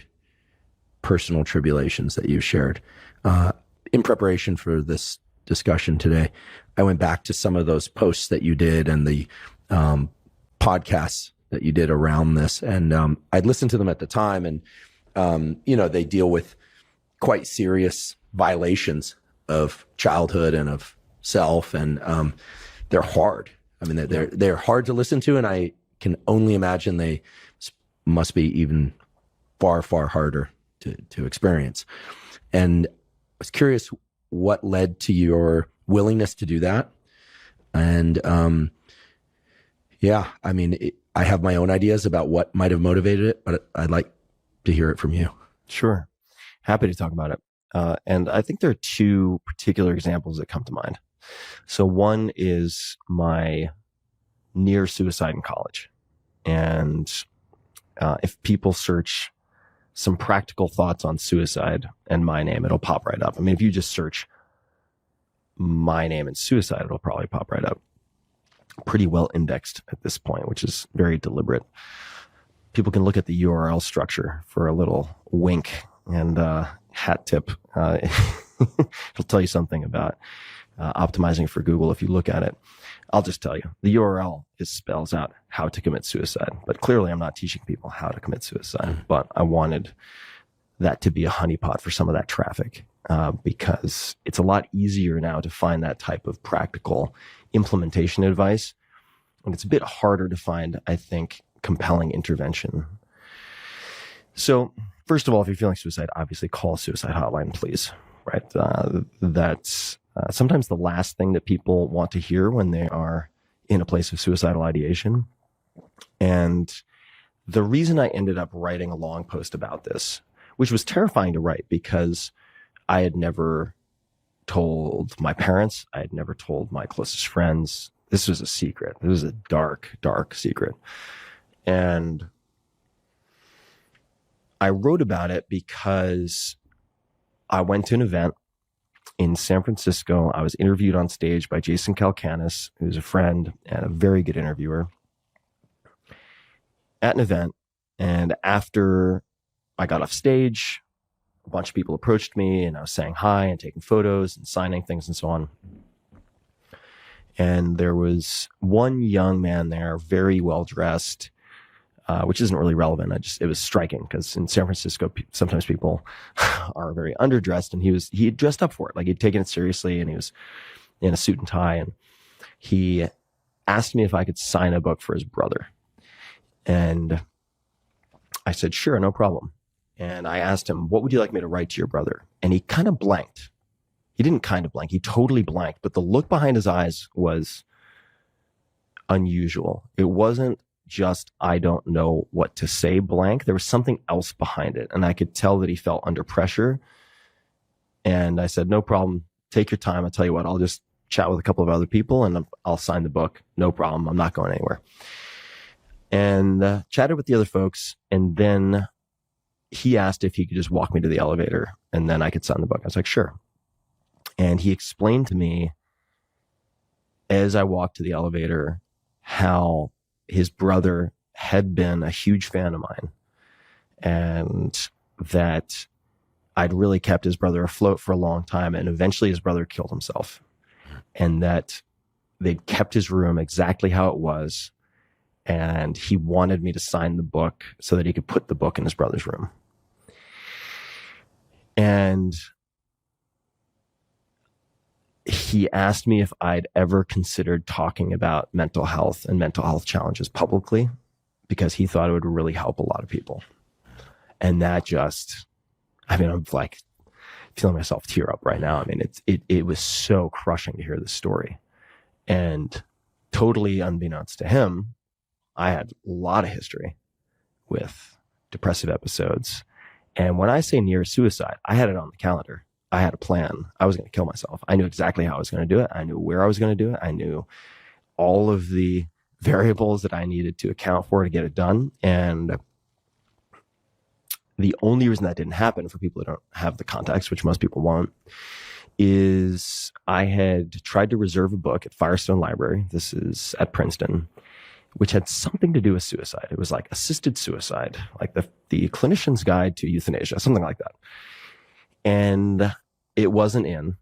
personal tribulations that you've shared. In preparation for this discussion today, I went back to some of those posts that you did and the podcasts that you did around this. And I'd listened to them at the time, and, they deal with quite serious violations of childhood and of self. And they're hard. I mean, they're hard to listen to, and I can only imagine they must be even far, far harder to experience. And I was curious what led to your willingness to do that. And I have my own ideas about what might have motivated it, but I'd like to hear it from you. Sure. Happy to talk about it. And I think there are two particular examples that come to mind. So one is my near suicide in college. And if people search some practical thoughts on suicide and my name, it'll pop right up. I mean, if you just search my name and suicide, it'll probably pop right up. Pretty well indexed at this point, which is very deliberate. People can look at the URL structure for a little wink and hat tip. It'll tell you something about optimizing for Google if you look at it. I'll just tell you, the URL spells out how to commit suicide. But clearly I'm not teaching people how to commit suicide. But I wanted that to be a honeypot for some of that traffic because it's a lot easier now to find that type of practical implementation advice. And it's a bit harder to find, I think, compelling intervention. So first of all, if you're feeling suicide, obviously call a suicide hotline, please. Right? That's sometimes the last thing that people want to hear when they are in a place of suicidal ideation. And the reason I ended up writing a long post about this, which was terrifying to write because I had never told my parents, I had never told my closest friends. This was a secret. This was a dark, dark secret. And I wrote about it because I went to an event in San Francisco. I was interviewed on stage by Jason Calacanis, who's a friend and a very good interviewer, at an event. And after I got off stage, a bunch of people approached me and I was saying hi and taking photos and signing things and so on. And there was one young man there, very well dressed, which isn't really relevant. It was striking because in San Francisco, sometimes people are very underdressed, and he had dressed up for it. Like, he'd taken it seriously, and he was in a suit and tie, and he asked me if I could sign a book for his brother. And I said, sure, no problem. And I asked him, what would you like me to write to your brother? And he kind of blanked. He didn't kind of blank. He totally blanked. But the look behind his eyes was unusual. It wasn't just, I don't know what to say blank. There was something else behind it. And I could tell that he felt under pressure. And I said, no problem. Take your time. I'll tell you what, I'll just chat with a couple of other people and I'll sign the book. No problem. I'm not going anywhere. And chatted with the other folks. And then he asked if he could just walk me to the elevator and then I could sign the book. I was like, sure. And he explained to me as I walked to the elevator how his brother had been a huge fan of mine and that I'd really kept his brother afloat for a long time. And eventually his brother killed himself, and that they'd kept his room exactly how it was. And he wanted me to sign the book so that he could put the book in his brother's room. And he asked me if I'd ever considered talking about mental health and mental health challenges publicly, because he thought it would really help a lot of people. And that just, I'm like feeling myself tear up right now. It was so crushing to hear this story. And totally unbeknownst to him, I had a lot of history with depressive episodes. And when I say near suicide, I had it on the calendar. I had a plan. I was going to kill myself. I knew exactly how I was going to do it. I knew where I was going to do it. I knew all of the variables that I needed to account for to get it done. And the only reason that didn't happen, for people who don't have the context, which most people won't, is I had tried to reserve a book at Firestone Library. This is at Princeton, which had something to do with suicide. It was like assisted suicide, like the clinician's guide to euthanasia, something like that. And it wasn't in.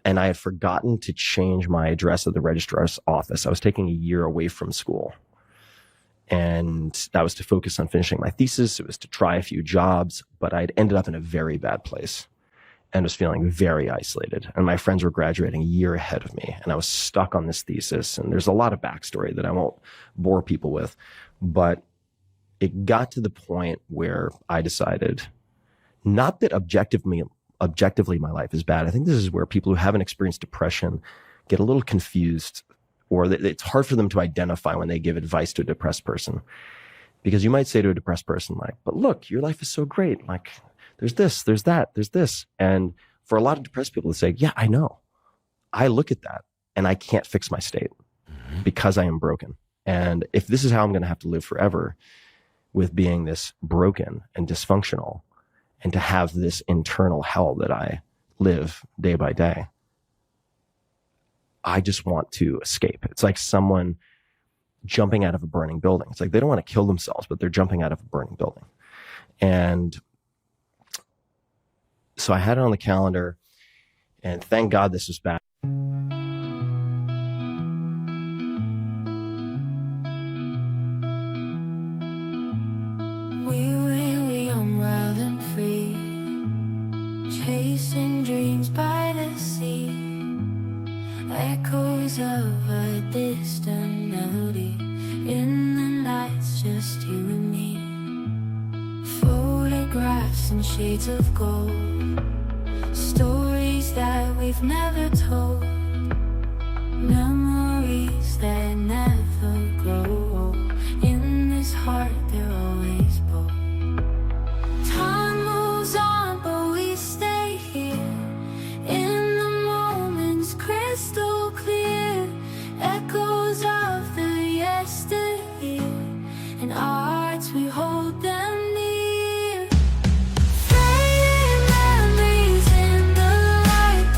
And I had forgotten to change my address at the registrar's office. I was taking a year away from school. And that was to focus on finishing my thesis. It was to try a few jobs, but I'd ended up in a very bad place and was feeling very isolated. And my friends were graduating a year ahead of me. And I was stuck on this thesis. And there's a lot of backstory that I won't bore people with. But it got to the point where I decided, not that objectively my life is bad. I think this is where people who haven't experienced depression get a little confused, or it's hard for them to identify when they give advice to a depressed person. Because you might say to a depressed person, like, but look, your life is so great. Like, there's this, there's that, there's this. And for a lot of depressed people to say, yeah, I know. I look at that and I can't fix my state because I am broken. And if this is how I'm going to have to live forever, with being this broken and dysfunctional, and to have this internal hell that I live day by day, I just want to escape. It's like someone jumping out of a burning building. It's like they don't want to kill themselves, but they're jumping out of a burning building. And so I had it on the calendar, and thank God this was back. Chasing dreams by the sea, echoes of a distant melody. In the lights, just you and me. Photographs and shades of gold, stories that we've never told, memories that never grow old. In this heart, they're always bold. Time moves on, but we stay here in the moments crystal clear, echoes of the yesteryear. In our hearts we hold them near. Fading memories in the light,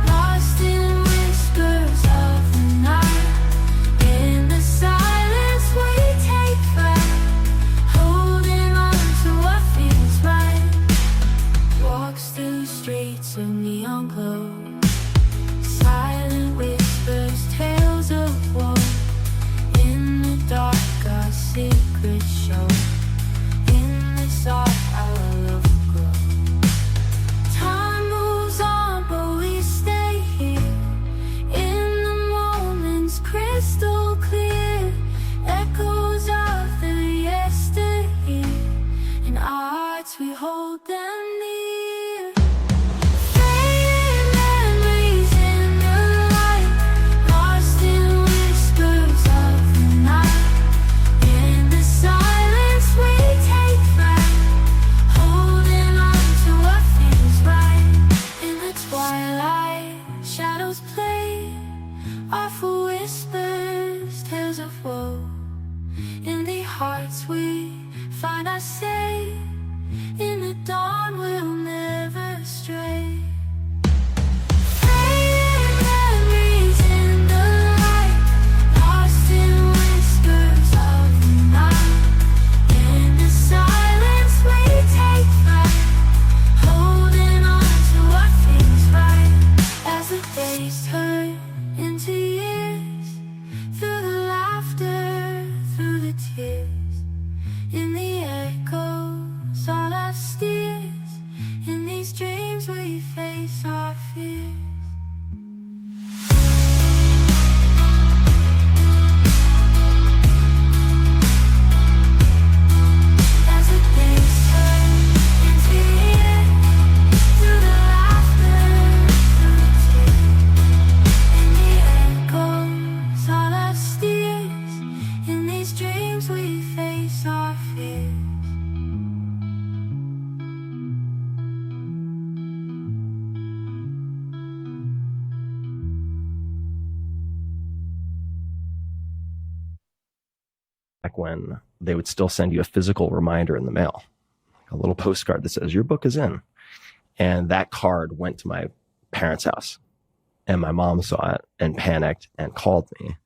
lost in awful whispers, tales of woe. In the hearts we find our say. In the dawn we'll never stray. Fading memories in the light, lost in whispers of the night. In the silence we take flight, holding on to what feels right. As the days turn into years, through the laughter, through the tears, in the echoes all our steers, in these dreams we face our fears. As the days turn into years, through the laughter, through the tears, in the echoes all our steers, in these dreams we face our fears. Back when they would still send you a physical reminder in the mail, a little postcard that says your book is in. And that card went to my parents' house, and my mom saw it and panicked and called me.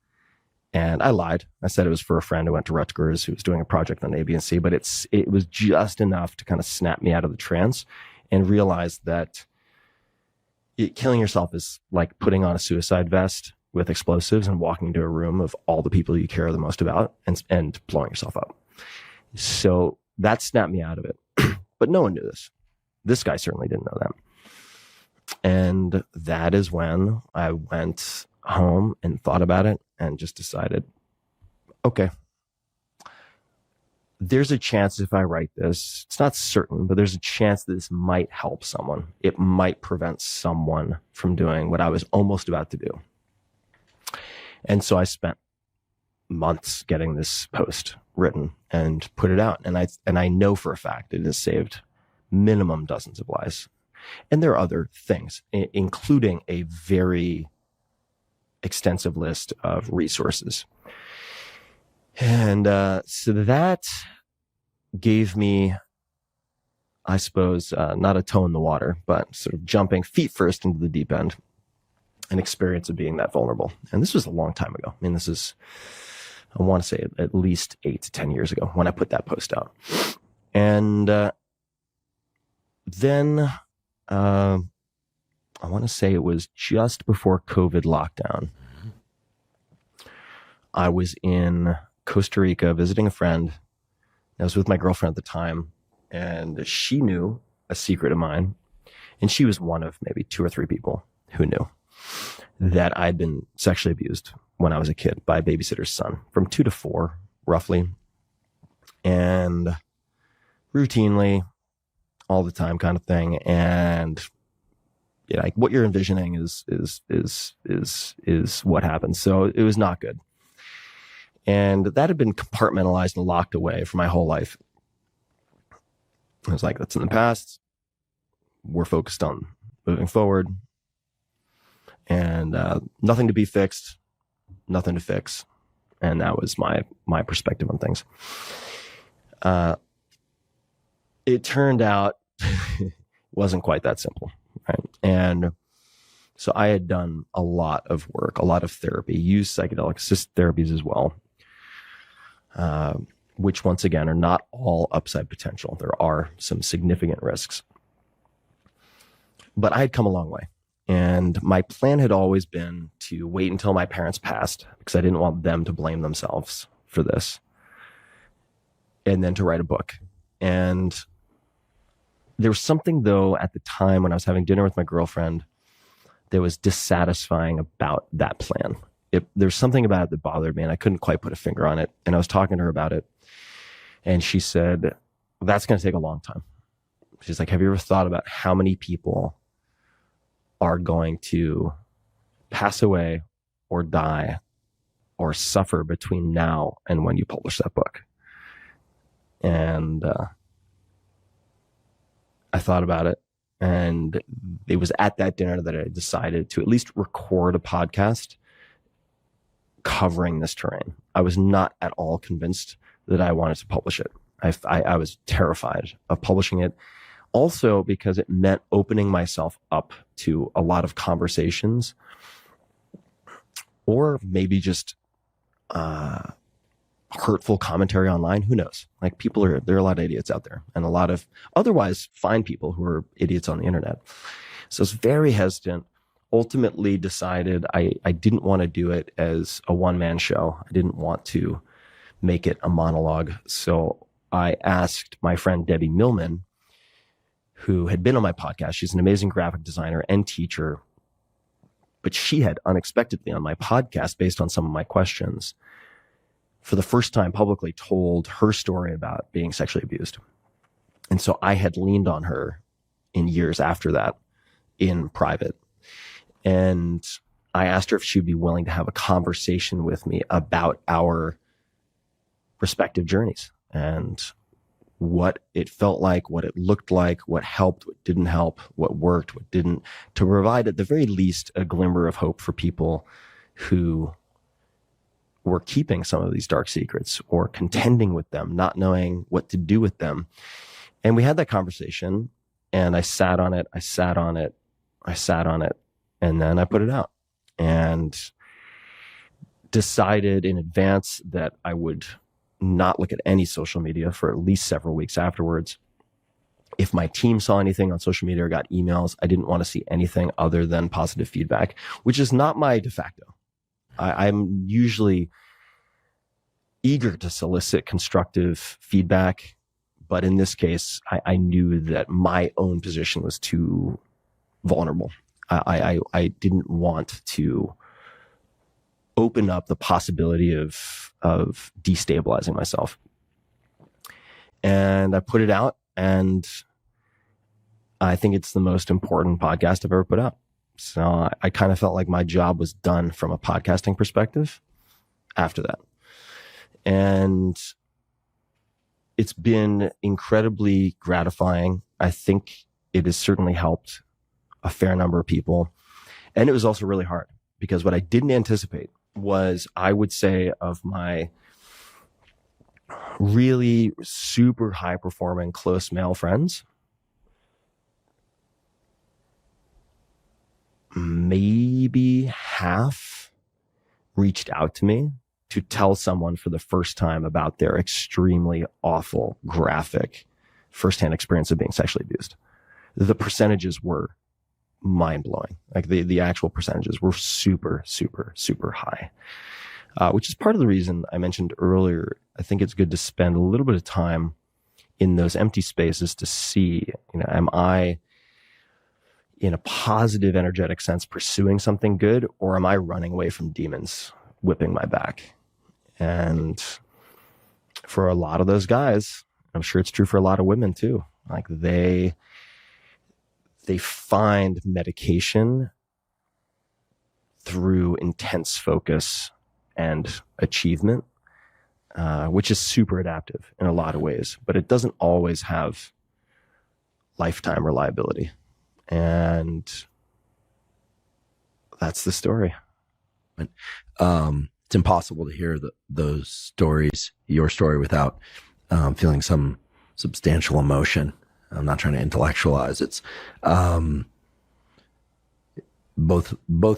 And I lied. I said it was for a friend who went to Rutgers who was doing a project on A, B, and C, but it was just enough to kind of snap me out of the trance and realize that killing yourself is like putting on a suicide vest with explosives and walking into a room of all the people you care the most about and blowing yourself up. So that snapped me out of it. But no one knew this. This guy certainly didn't know that. And that is when I went home and thought about it and just decided, okay, there's a chance if I write this, it's not certain, but there's a chance that this might help someone. It might prevent someone from doing what I was almost about to do. And so I spent months getting this post written and put it out. And I know for a fact it has saved minimum dozens of lives. And there are other things, including a very extensive list of resources. And so that gave me, I suppose, not a toe in the water, but sort of jumping feet first into the deep end, an experience of being that vulnerable. And this was a long time ago. I mean, this is, I want to say at least 8 to 10 years ago when I put that post out. And then I want to say it was just before COVID lockdown. I was in Costa Rica visiting a friend. I was with my girlfriend at the time, and she knew a secret of mine. And she was one of maybe 2 or 3 people who knew that I'd been sexually abused when I was a kid by a babysitter's son from 2 to 4, roughly. And routinely, all the time kind of thing. And yeah, like what you're envisioning is what happens. So it was not good. And that had been compartmentalized and locked away for my whole life. I was like, that's in the past. We're focused on moving forward. And nothing to be fixed, nothing to fix. And that was my perspective on things. It turned out it wasn't quite that simple, right? And so I had done a lot of work, a lot of therapy, used psychedelic assisted therapies as well, which once again are not all upside potential. There are some significant risks. But I had come a long way. And my plan had always been to wait until my parents passed because I didn't want them to blame themselves for this. And then to write a book. And there was something, though, at the time when I was having dinner with my girlfriend that was dissatisfying about that plan. There's something about it that bothered me, and I couldn't quite put a finger on it. And I was talking to her about it, and she said, that's going to take a long time. She's like, have you ever thought about how many people are going to pass away or die or suffer between now and when you publish that book? And I thought about it, and it was at that dinner that I decided to at least record a podcast covering this terrain. I was not at all convinced that I wanted to publish it. I was terrified of publishing it. Also because it meant opening myself up to a lot of conversations, or maybe just hurtful commentary online. Who knows? Like, there are a lot of idiots out there, and a lot of otherwise fine people who are idiots on the internet. So I was very hesitant. Ultimately decided I didn't want to do it as a one-man show. I didn't want to make it a monologue. So I asked my friend Debbie Millman, who had been on my podcast. She's an amazing graphic designer and teacher, but she had unexpectedly on my podcast, based on some of my questions, for the first time publicly told her story about being sexually abused. And so I had leaned on her in years after that in private. And I asked her if she'd be willing to have a conversation with me about our respective journeys and what it felt like, what it looked like, what helped, what didn't help, what worked, what didn't, to provide at the very least a glimmer of hope for people who were keeping some of these dark secrets or contending with them, not knowing what to do with them. And we had that conversation, and I sat on it, and then I put it out and decided in advance that I would not look at any social media for at least several weeks afterwards. If my team saw anything on social media or got emails, I didn't want to see anything other than positive feedback, which is not my de facto. I'm usually eager to solicit constructive feedback, but in this case, I knew that my own position was too vulnerable. I didn't want to open up the possibility of destabilizing myself. And I put it out, and I think it's the most important podcast I've ever put out. So I kind of felt like my job was done from a podcasting perspective after that. And it's been incredibly gratifying. I think it has certainly helped a fair number of people. And it was also really hard, because what I didn't anticipate was, I would say, of my really super high performing close male friends, maybe half reached out to me to tell someone for the first time about their extremely awful, graphic firsthand experience of being sexually abused. The percentages were mind-blowing. Like the actual percentages were super, super, super high, which is part of the reason I mentioned earlier. I think it's good to spend a little bit of time in those empty spaces to see, am I, in a positive, energetic sense, pursuing something good, or am I running away from demons whipping my back? And for a lot of those guys, I'm sure it's true for a lot of women too, like they find medication through intense focus and achievement, which is super adaptive in a lot of ways, but it doesn't always have lifetime reliability. And that's the story. It's impossible to hear those stories, your story, without feeling some substantial emotion. I'm not trying to intellectualize. It's both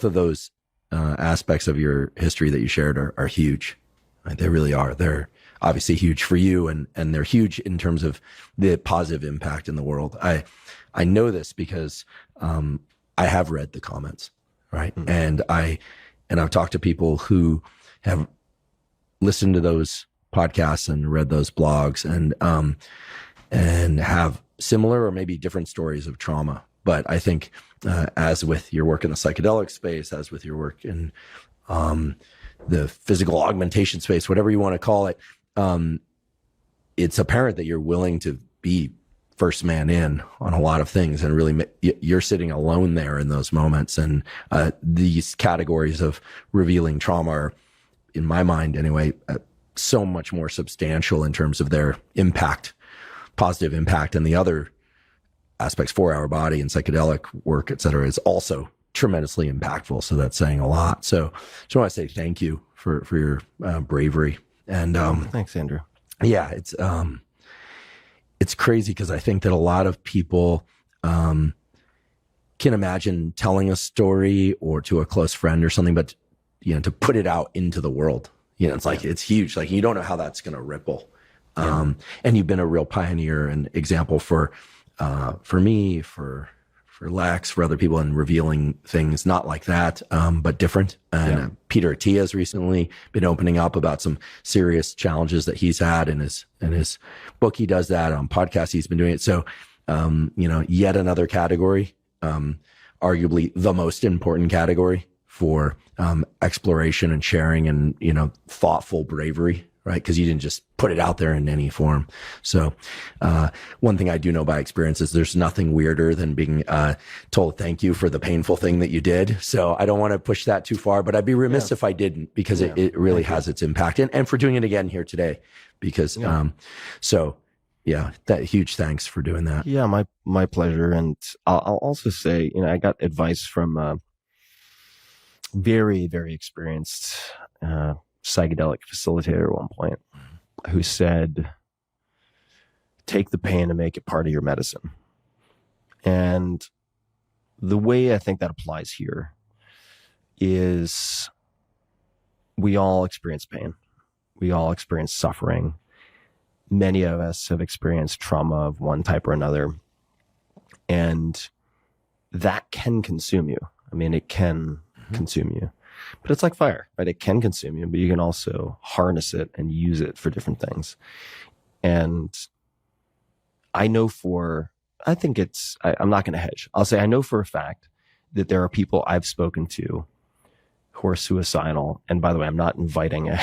of those aspects of your history that you shared are huge. Right? They really are. They're obviously huge for you, and they're huge in terms of the positive impact in the world. I know this because I have read the comments, right? Mm-hmm. And I've talked to people who have listened to those podcasts and read those blogs and have similar or maybe different stories of trauma. But I think as with your work in the psychedelic space, as with your work in the physical augmentation space, whatever you want to call it, it's apparent that you're willing to be first man in on a lot of things, and really you're sitting alone there in those moments. And these categories of revealing trauma are, in my mind anyway, so much more substantial in terms of their impact, positive impact. And the other aspects, 4 Hour Body and psychedelic work, et cetera, is also tremendously impactful. So that's saying a lot. So just want to say thank you for your bravery. And Thanks, Andrew. yeah, it's crazy because I think that a lot of people can imagine telling a story or to a close friend or something, but to put it out into the world, it's like, it's huge. Like, you don't know how that's going to ripple. And you've been a real pioneer and example for me, for Lex, for other people, in revealing things not like that, but different. And Pt2 has recently been opening up about some serious challenges that he's had in his book. He does that on podcasts. He's been doing it. So, yet another category, arguably the most important category for exploration and sharing and, thoughtful bravery, right? Because you didn't just put it out there in any form. So one thing I do know by experience is there's nothing weirder than being told thank you for the painful thing that you did. So I don't want to push that too far, but I'd be remiss if I didn't, because it really has its impact. And for doing it again here today, because that huge thanks for doing that. Yeah, my pleasure. And I'll also say, I got advice from a very, very experienced psychedelic facilitator at one point, who said, take the pain and make it part of your medicine. And the way I think that applies here is we all experience pain. We all experience suffering. Many of us have experienced trauma of one type or another. And that can consume you. I mean, it can consume you. But it's like fire, right? It can consume you, but you can also harness it and use it for different things. And I'm not going to hedge. I'll say I know for a fact that there are people I've spoken to who are suicidal. And by the way, I'm not inviting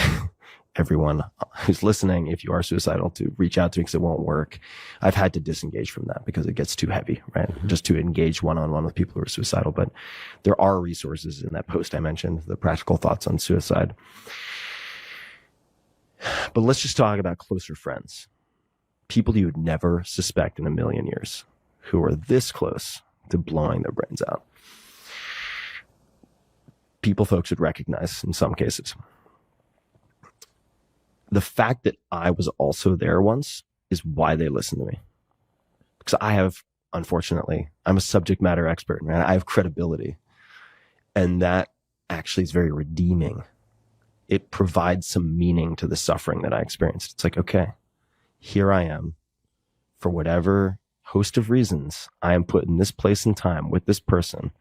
everyone who's listening, if you are suicidal, to reach out to me, because it won't work. I've had to disengage from that because it gets too heavy, right? Just to engage one-on-one with people who are suicidal. But there are resources in that post I mentioned, the practical thoughts on suicide. But let's just talk about closer friends. People you would never suspect in a million years, who are this close to blowing their brains out. People folks would recognize in some cases. The fact that I was also there once is why they listen to me. Because unfortunately, I'm a subject matter expert, man. I have credibility. And that actually is very redeeming. It provides some meaning to the suffering that I experienced. It's like, okay, here I am. For whatever host of reasons, I am put in this place and time with this person.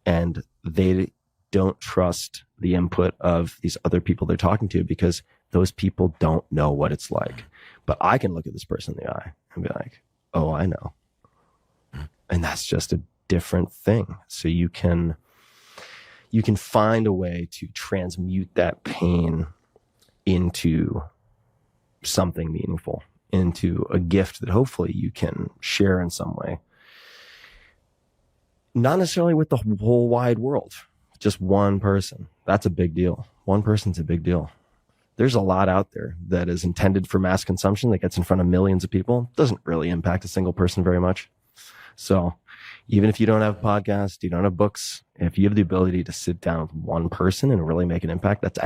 And they don't trust the input of these other people they're talking to, because those people don't know what it's like. But I can look at this person in the eye and be like, oh, I know. And that's just a different thing. So you can find a way to transmute that pain into something meaningful, into a gift that hopefully you can share in some way. Not necessarily with the whole wide world, just one person. That's a big deal. One person's a big deal. There's a lot out there that is intended for mass consumption that gets in front of millions of people. Doesn't really impact a single person very much. So even if you don't have a podcast, you don't have books, if you have the ability to sit down with one person and really make an impact, that's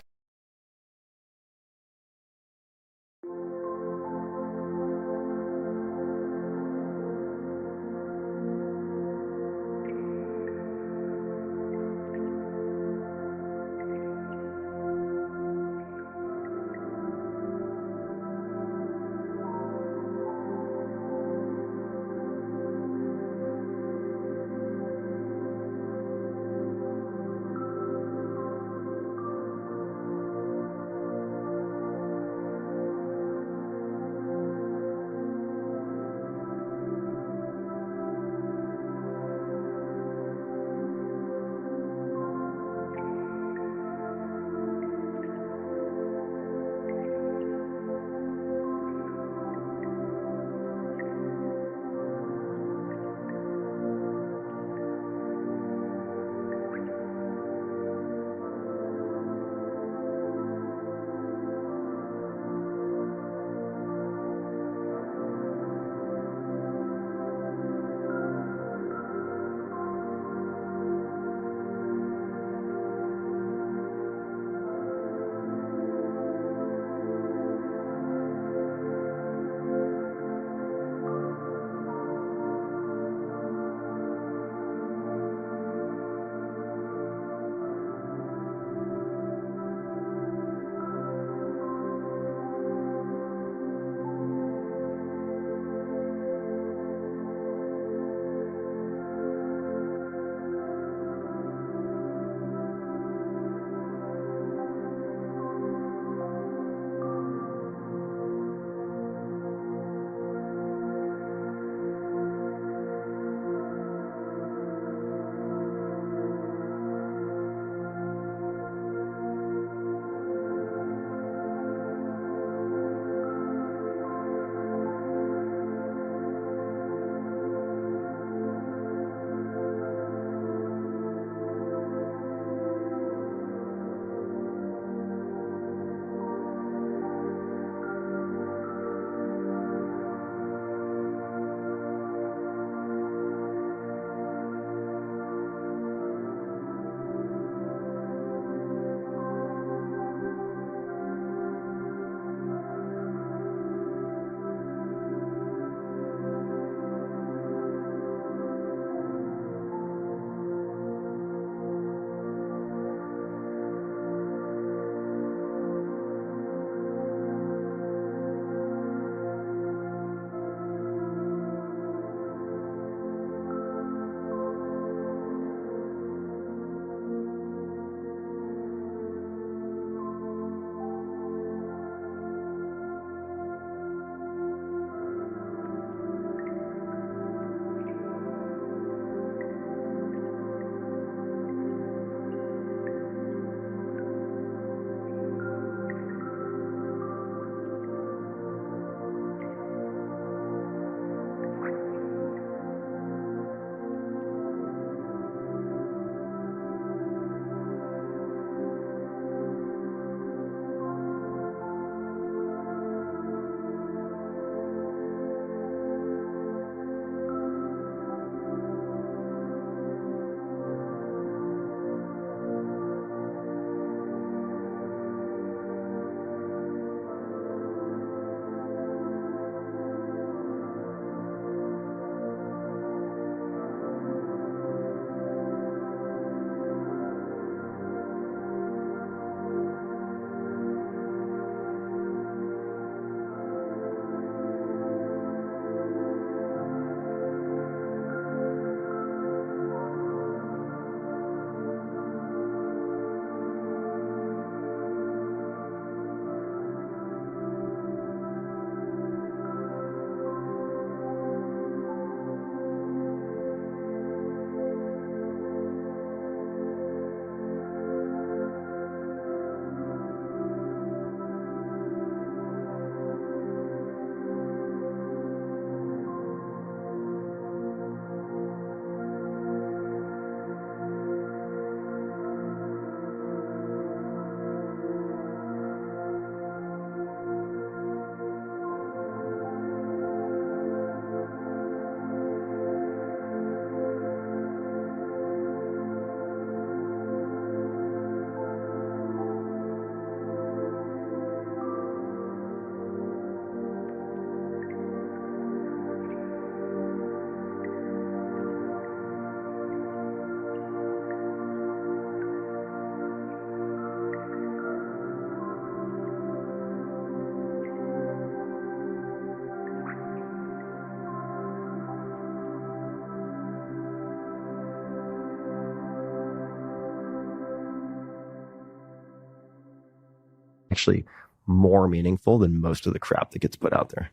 actually more meaningful than most of the crap that gets put out there.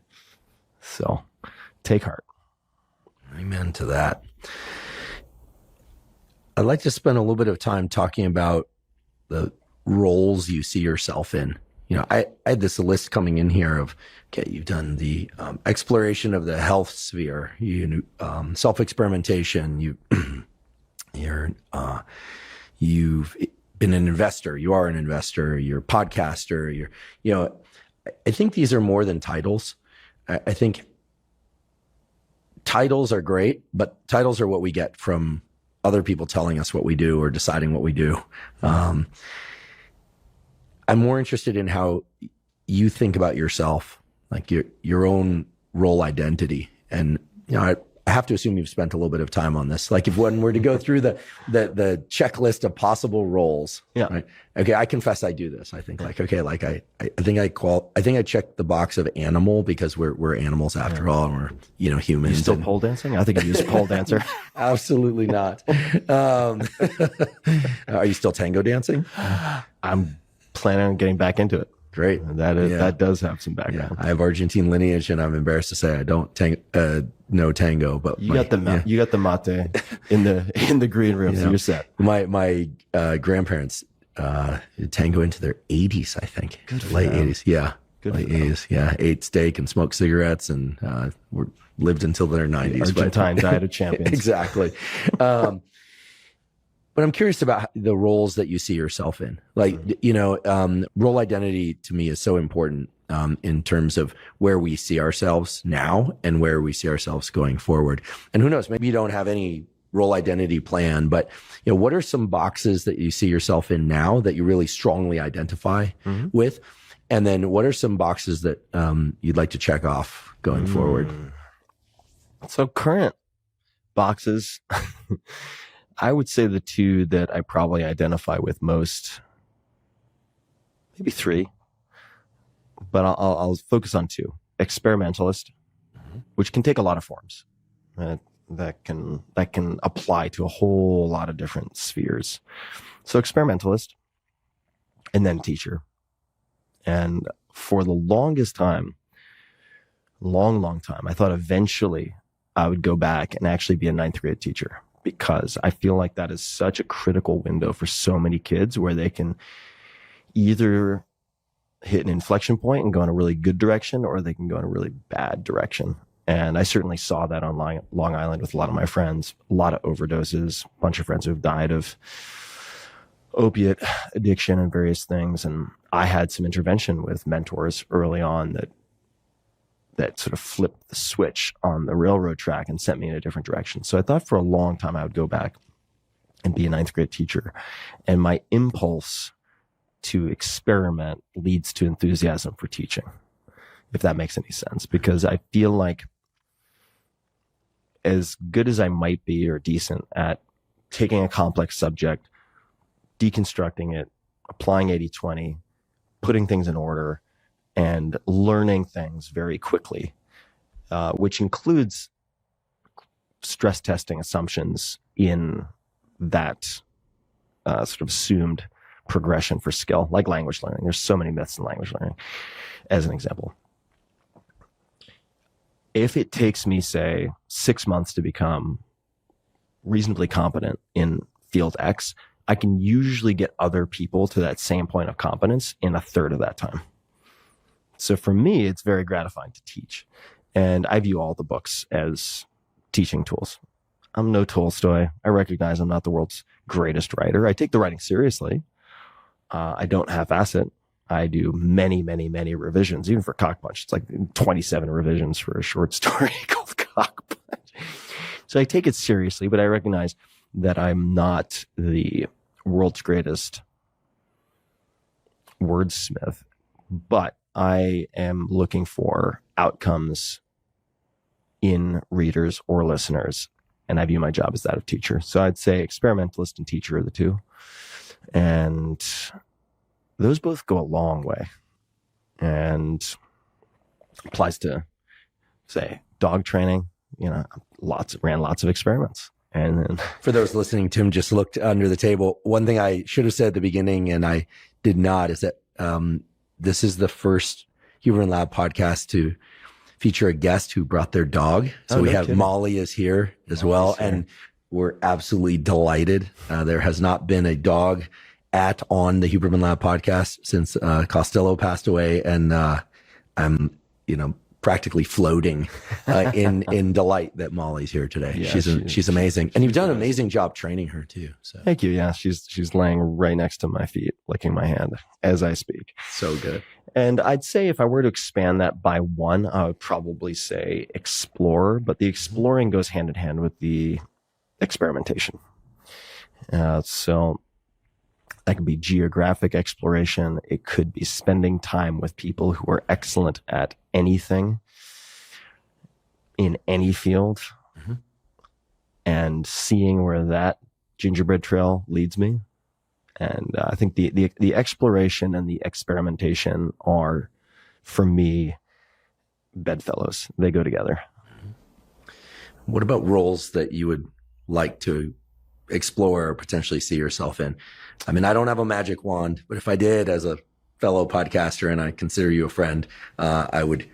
So take heart. Amen to that. I'd like to spend a little bit of time talking about the roles you see yourself in. You know, I had this list coming in here of, okay, you've done the exploration of the health sphere, self-experimentation, you've been an investor, you are an investor, you're a podcaster, I think these are more than titles. I think titles are great, but titles are what we get from other people telling us what we do or deciding what we do. I'm more interested in how you think about yourself, like your own role identity. And, I have to assume you've spent a little bit of time on this. Like if one were to go through the checklist of possible roles. Yeah. Right? Okay. I confess I do this. I think I think I check the box of animal because we're animals after all. And we're, humans. You still pole dancing? I think you use a pole dancer. Absolutely not. Are you still tango dancing? I'm planning on getting back into it. Great. That does have some background. Yeah. I have Argentine lineage, and I'm embarrassed to say I don't know tango. But you got the mate in the green room, so you're set. My grandparents tango into their 80s, I think. Good late for them. 80s, yeah. Good late for them. 80s, yeah. Ate steak and smoked cigarettes, and lived until their 90s. Argentine diet of champions. Exactly. But I'm curious about the roles that you see yourself in. Like, role identity to me is so important in terms of where we see ourselves now and where we see ourselves going forward. And who knows, maybe you don't have any role identity plan, but what are some boxes that you see yourself in now that you really strongly identify with? And then what are some boxes that you'd like to check off going forward? So current boxes, I would say the two that I probably identify with most, maybe three, but I'll focus on two. Experimentalist, which can take a lot of forms. That can apply to a whole lot of different spheres. So experimentalist, and then teacher. And for the longest time, long time, I thought eventually I would go back and actually be a 9th grade teacher, because I feel like that is such a critical window for so many kids where they can either hit an inflection point and go in a really good direction, or they can go in a really bad direction. And I certainly saw that on Long Island with a lot of my friends, a lot of overdoses, a bunch of friends who have died of opiate addiction and various things. And I had some intervention with mentors early on that sort of flipped the switch on the railroad track and sent me in a different direction. So I thought for a long time I would go back and be a 9th grade teacher. And my impulse to experiment leads to enthusiasm for teaching, if that makes any sense. Because I feel like as good as I might be or decent at taking a complex subject, deconstructing it, applying 80-20, putting things in order, and learning things very quickly, which includes stress testing assumptions in that sort of assumed progression for skill, like language learning. There's so many myths in language learning, as an example. If it takes me, say, 6 months to become reasonably competent in field X, I can usually get other people to that same point of competence in a third of that time. So for me, it's very gratifying to teach. And I view all the books as teaching tools. I'm no Tolstoy. I recognize I'm not the world's greatest writer. I take the writing seriously. I don't half-ass it. I do many revisions, even for Cockpunch. It's like 27 revisions for a short story called Cockpunch. So I take it seriously, but I recognize that I'm not the world's greatest wordsmith. But I am looking for outcomes in readers or listeners, and I view my job as that of teacher. So I'd say experimentalist and teacher are the two. And those both go a long way, and applies to, say, dog training. Ran lots of experiments. And then, for those listening, Tim just looked under the table. One thing I should have said at the beginning, and I did not, is that this is the first Huberman Lab podcast to feature a guest who brought their dog. So we have Molly is here as well. And we're absolutely delighted. There has not been a dog on the Huberman Lab podcast since Costello passed away. And I'm, practically floating in delight that Molly's here today. Yeah, she's amazing. And you've done an amazing job training her too. So thank you. Yeah, she's laying right next to my feet, licking my hand as I speak. So good. And I'd say if I were to expand that by one, I would probably say explore, but the exploring goes hand in hand with the experimentation. So that could be geographic exploration. It could be spending time with people who are excellent at anything in any field and seeing where that gingerbread trail leads me. And I think the exploration and the experimentation are, for me, bedfellows. They go together. What about roles that you would like to explore or potentially see yourself in? I mean, I don't have a magic wand, but if I did, as a fellow podcaster, and I consider you a friend, I would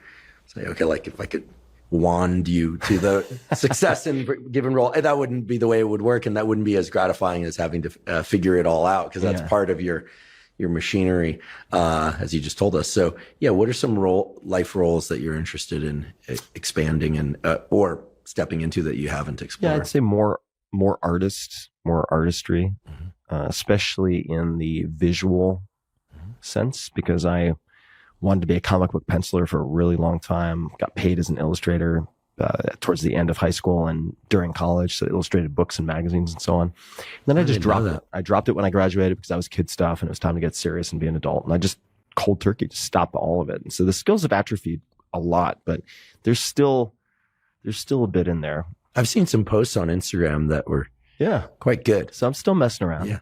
say, okay, like if I could wand you to the success in a given role, that wouldn't be the way it would work. And that wouldn't be as gratifying as having to figure it all out, because that's part of your machinery, as you just told us. So yeah, what are some life roles that you're interested in expanding and, or stepping into that you haven't explored? Yeah, I'd say more artists, more artistry, especially in the visual sense, because I wanted to be a comic book penciler for a really long time, got paid as an illustrator towards the end of high school and during college, so illustrated books and magazines and so on. And then I just dropped it. I dropped it when I graduated because I was kid stuff and it was time to get serious and be an adult. And I just cold turkey, just stopped all of it. And so the skills have atrophied a lot, but there's still a bit in there. I've seen some posts on Instagram that were quite good. So I'm still messing around. Yeah.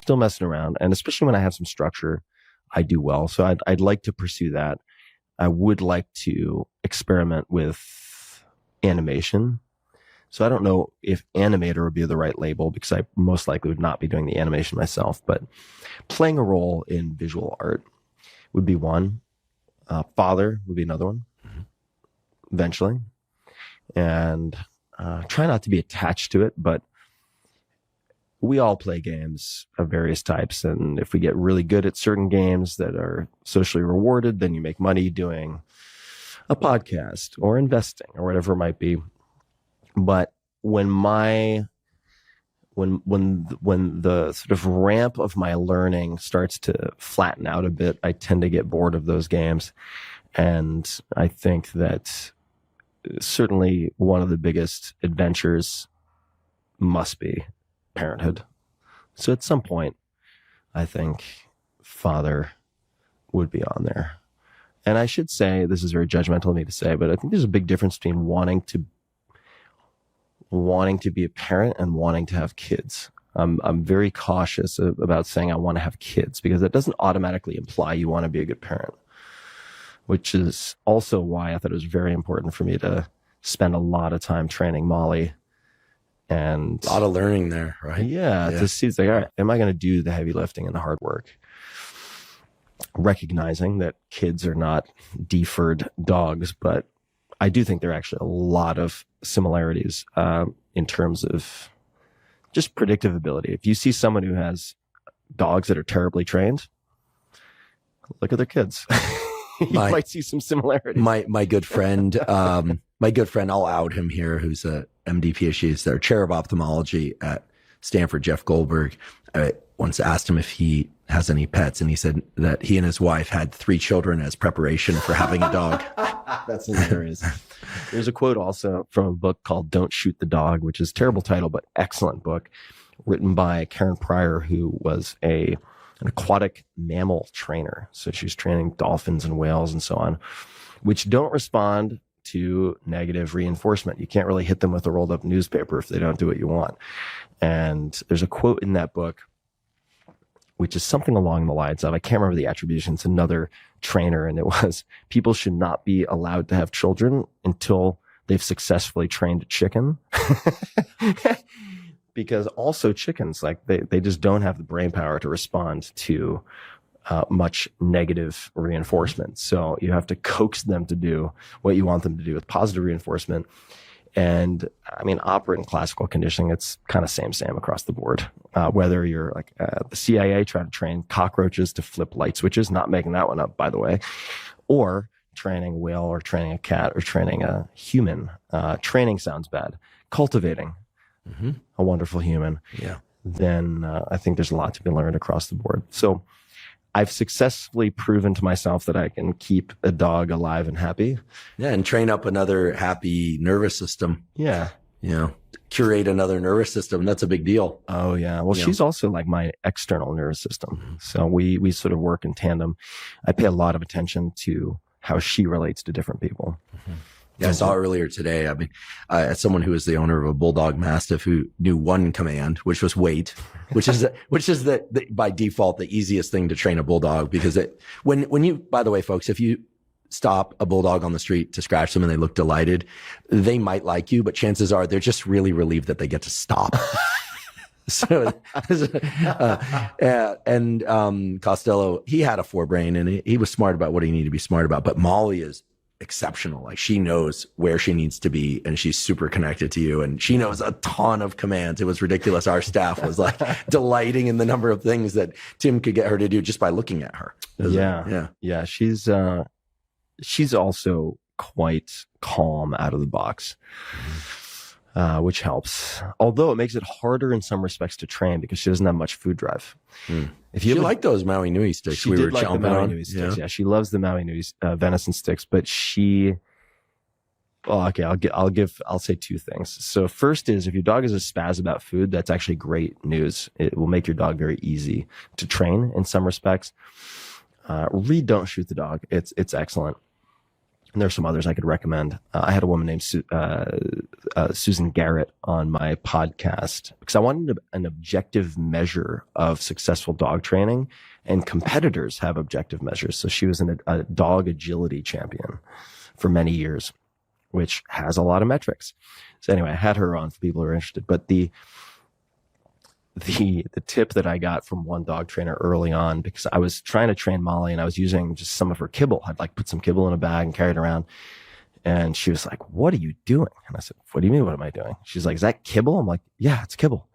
Still messing around, and especially when I have some structure, I do well. So I'd like to pursue that. I would like to experiment with animation. So I don't know if animator would be the right label, because I most likely would not be doing the animation myself, but playing a role in visual art would be one. Father would be another one, eventually. And try not to be attached to it, but we all play games of various types. And if we get really good at certain games that are socially rewarded, then you make money doing a podcast or investing or whatever it might be. But when the sort of ramp of my learning starts to flatten out a bit, I tend to get bored of those games. And I think that certainly one of the biggest adventures must be parenthood. So at some point, I think father would be on there. And I should say, this is very judgmental of me to say, but I think there's a big difference between wanting to be a parent and wanting to have kids. I'm very cautious about saying I want to have kids, because that doesn't automatically imply you want to be a good parent, which is also why I thought it was very important for me to spend a lot of time training Molly. And a lot of learning there, right? Yeah. To see, it's like, all right, am I going to do the heavy lifting and the hard work? Recognizing that kids are not deferred dogs, but I do think there are actually a lot of similarities in terms of just predictive ability. If you see someone who has dogs that are terribly trained, Look at their kids. You might see some similarities. My good friend, I'll out him here, who's a MD PhD, is their chair of ophthalmology at Stanford, Jeff Goldberg. I once asked him if he has any pets, and he said that he and his wife had 3 children as preparation for having a dog. That's hilarious. There's a quote also from a book called Don't Shoot the Dog, which is a terrible title, but excellent book, written by Karen Pryor, who was an aquatic mammal trainer. So she's training dolphins and whales and so on, which don't respond to negative reinforcement. You can't really hit them with a rolled up newspaper if they don't do what you want. And there's a quote in that book, which is something along the lines of, I can't remember the attribution, it's another trainer, and it was, people should not be allowed to have children until they've successfully trained a chicken. Because also chickens, like they just don't have the brain power to respond to much negative reinforcement. So you have to coax them to do what you want them to do with positive reinforcement. And I mean, operant in classical conditioning, it's kind of same across the board. Whether you're like the CIA trying to train cockroaches to flip light switches, not making that one up, by the way, or training a whale or training a cat or training a human. Training sounds bad. Cultivating a wonderful human. Yeah. Then I think there's a lot to be learned across the board. So I've successfully proven to myself that I can keep a dog alive and happy. Yeah, and train up another happy nervous system. Yeah. You know, curate another nervous system. That's a big deal. Oh, yeah. Well, she's also like my external nervous system. So we sort of work in tandem. I pay a lot of attention to how she relates to different people. Yeah, I saw earlier today. I mean, as someone who is the owner of a bulldog mastiff who knew one command, which was wait, which is by default the easiest thing to train a bulldog, because when you, by the way, folks, if you stop a bulldog on the street to scratch them and they look delighted, they might like you, but chances are they're just really relieved that they get to stop. So, Costello, he had a forebrain and he was smart about what he needed to be smart about, but Molly is exceptional. Like, she knows where she needs to be and she's super connected to you, and she knows a ton of commands. It was ridiculous. Our staff was like delighting in the number of things that Tim could get her to do just by looking at her. Yeah. She's also quite calm out of the box, which helps. Although it makes it harder in some respects to train because she doesn't have much food drive. If you like those Maui Nui sticks, she did like the Maui Nui sticks. Yeah, she loves the Maui Nui venison sticks, but I'll say 2 things. So first is, if your dog is a spaz about food, that's actually great news. It will make your dog very easy to train in some respects. Read Don't Shoot the Dog. It's excellent. And there's some others I could recommend. I had a woman named Susan Garrett on my podcast because I wanted an objective measure of successful dog training, and competitors have objective measures. So she was a dog agility champion for many years, which has a lot of metrics. So anyway, I had her on for people who are interested. But the tip that I got from one dog trainer early on, because I was trying to train Molly and I was using just some of her kibble. I'd like put some kibble in a bag and carry it around. And she was like, "What are you doing?" And I said, "What do you mean? What am I doing?" She's like, "Is that kibble?" I'm like, "Yeah, it's kibble."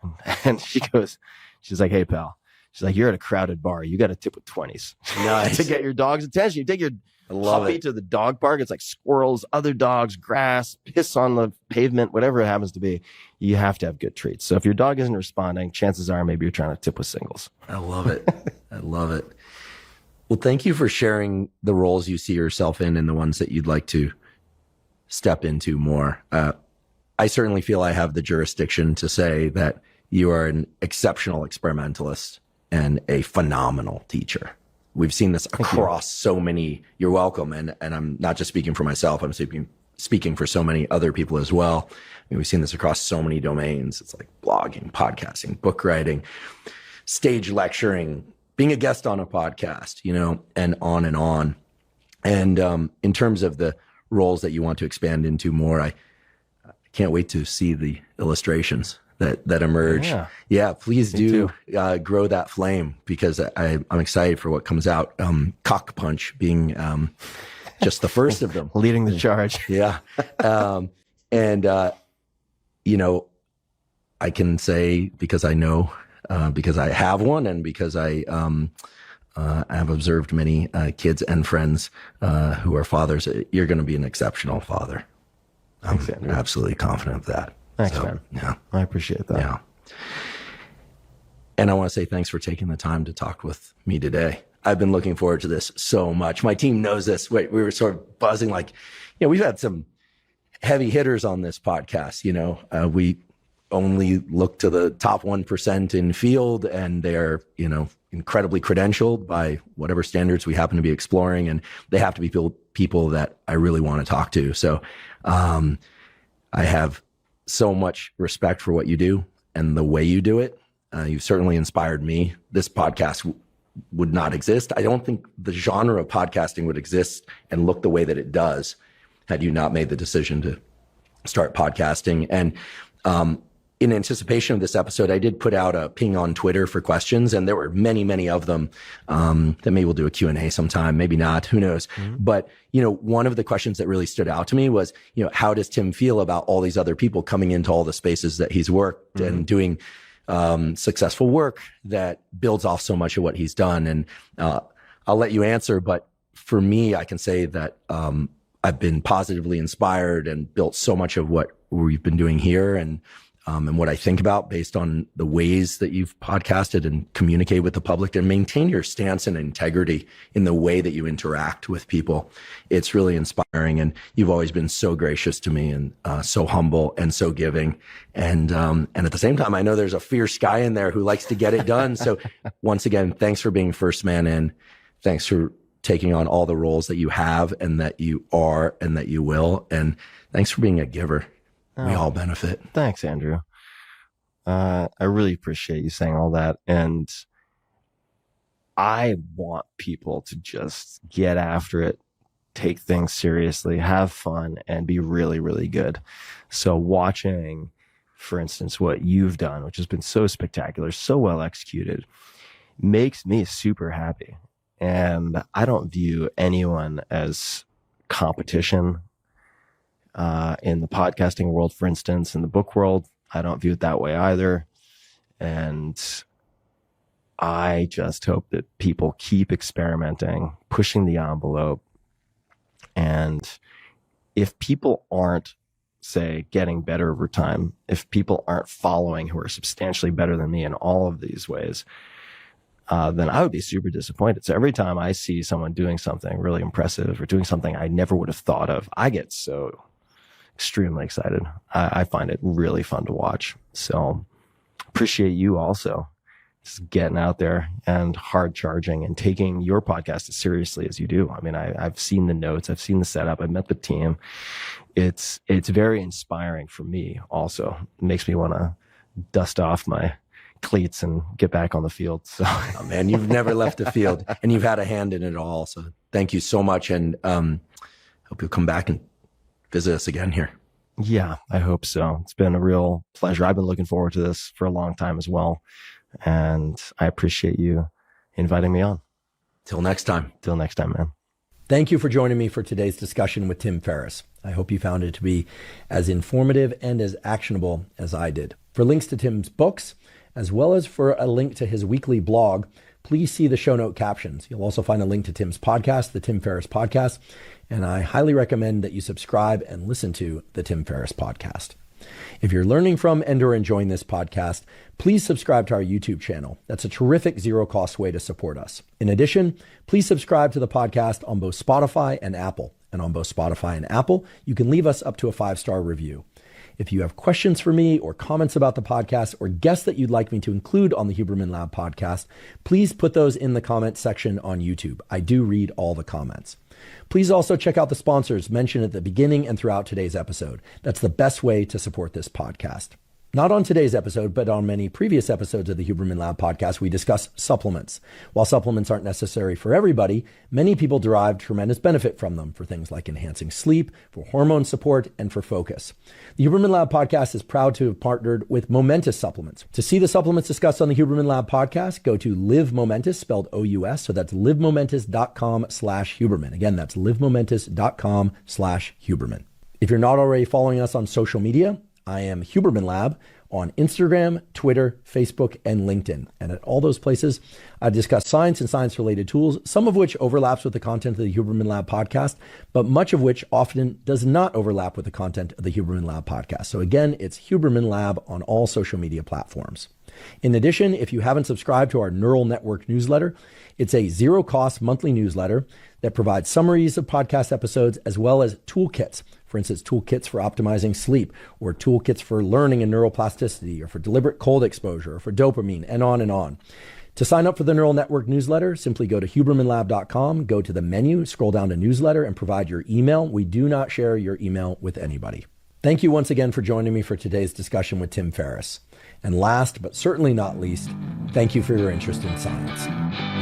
And she's like, "Hey pal," she's like, "You're at a crowded bar. You got to tip with 20s Nice. to get your dog's attention. You take your puppy to the dog park. It's like squirrels, other dogs, grass, piss on the pavement, whatever it happens to be. You have to have good treats. So if your dog isn't responding, chances are maybe you're trying to tip with singles." I love it. I love it. Well, thank you for sharing the roles you see yourself in and the ones that you'd like to step into more. I certainly feel I have the jurisdiction to say that you are an exceptional experimentalist and a phenomenal teacher. We've seen this across so many. You're welcome. And I'm not just speaking for myself. I'm speaking for so many other people as well. I mean, we've seen this across so many domains. It's like blogging, podcasting, book writing, stage lecturing, being a guest on a podcast, and on and on. And in terms of the roles that you want to expand into more, I can't wait to see the illustrations that emerge. Yeah, please do grow that flame, because I'm excited for what comes out. Cock Punch being just the first of them. Leading the charge. Yeah. I can say, because I know, because I have one, and because I I've observed many kids and friends who are fathers. You're going to be an exceptional father. Thanks, I'm Andrew. absolutely confident of that. Thanks, So, man. Yeah. I appreciate that. Yeah. And I want to say thanks for taking the time to talk with me today. I've been looking forward to this so much. My team knows this. Wait, we were sort of buzzing like, we've had some heavy hitters on this podcast. We only look to the top 1% in field, and they're, incredibly credentialed by whatever standards we happen to be exploring. And they have to be people that I really want to talk to. So, I have so much respect for what you do and the way you do it. You've certainly inspired me. This podcast would not exist. I don't think the genre of podcasting would exist and look the way that it does had you not made the decision to start podcasting. And in anticipation of this episode, I did put out a ping on Twitter for questions, and there were many, many of them. That maybe we'll do a Q&A sometime, maybe not, who knows. Mm-hmm. But, one of the questions that really stood out to me was, how does Tim feel about all these other people coming into all the spaces that he's worked mm-hmm. and doing successful work that builds off so much of what he's done? And I'll let you answer, but for me, I can say that I've been positively inspired and built so much of what we've been doing here and what I think about based on the ways that you've podcasted and communicate with the public and maintain your stance and integrity in the way that you interact with people. It's really inspiring. And you've always been so gracious to me and so humble and so giving. And at the same time, I know there's a fierce guy in there who likes to get it done. So once again, thanks for being first man in. Thanks for taking on all the roles that you have and that you are and that you will. And thanks for being a giver. We all benefit. Thanks, Andrew. I really appreciate you saying all that. And I want people to just get after it, take things seriously, have fun, and be really, really good. So watching, for instance, what you've done, which has been so spectacular, so well executed, makes me super happy. And I don't view anyone as competition. In the podcasting world, for instance, in the book world, I don't view it that way either. And I just hope that people keep experimenting, pushing the envelope. And if people aren't, say, getting better over time, if people aren't following who are substantially better than me in all of these ways, then I would be super disappointed. So every time I see someone doing something really impressive or doing something I never would have thought of, I get so extremely excited. I find it really fun to watch. So appreciate you also just getting out there and hard charging and taking your podcast as seriously as you do. I mean, I've seen the notes, I've seen the setup, I've met the team. It's very inspiring for me also. It makes me want to dust off my cleats and get back on the field. So, oh, man, you've never left the field and you've had a hand in it all. So thank you so much. And hope you'll come back and visit us again here. Yeah, I hope so. It's been a real pleasure. I've been looking forward to this for a long time as well. And I appreciate you inviting me on. Till next time. Till next time, man. Thank you for joining me for today's discussion with Tim Ferriss. I hope you found it to be as informative and as actionable as I did. For links to Tim's books, as well as for a link to his weekly blog, please see the show note captions. You'll also find a link to Tim's podcast, the Tim Ferriss Podcast, and I highly recommend that you subscribe and listen to the Tim Ferriss Podcast. If you're learning from and or enjoying this podcast, please subscribe to our YouTube channel. That's a terrific zero-cost way to support us. In addition, please subscribe to the podcast on both Spotify and Apple. And on both Spotify and Apple, you can leave us up to a 5-star review. If you have questions for me or comments about the podcast or guests that you'd like me to include on the Huberman Lab podcast, please put those in the comments section on YouTube. I do read all the comments. Please also check out the sponsors mentioned at the beginning and throughout today's episode. That's the best way to support this podcast. Not on today's episode, but on many previous episodes of the Huberman Lab podcast, we discuss supplements. While supplements aren't necessary for everybody, many people derive tremendous benefit from them for things like enhancing sleep, for hormone support, and for focus. The Huberman Lab podcast is proud to have partnered with Momentous Supplements. To see the supplements discussed on the Huberman Lab podcast, go to Live Momentous, spelled O-U-S. So that's livemomentous.com/Huberman. Again, that's livemomentous.com/Huberman. If you're not already following us on social media, I am Huberman Lab on Instagram, Twitter, Facebook, and LinkedIn. And at all those places, I discuss science and science-related tools, some of which overlaps with the content of the Huberman Lab podcast, but much of which often does not overlap with the content of the Huberman Lab podcast. So again, it's Huberman Lab on all social media platforms. In addition, if you haven't subscribed to our Neural Network newsletter, it's a zero-cost monthly newsletter that provides summaries of podcast episodes as well as toolkits. For instance, toolkits for optimizing sleep, or toolkits for learning and neuroplasticity, or for deliberate cold exposure, or for dopamine, and on and on. To sign up for the Neural Network newsletter, simply go to hubermanlab.com, go to the menu, scroll down to newsletter, and provide your email. We do not share your email with anybody. Thank you once again for joining me for today's discussion with Tim Ferriss. And last, but certainly not least, thank you for your interest in science.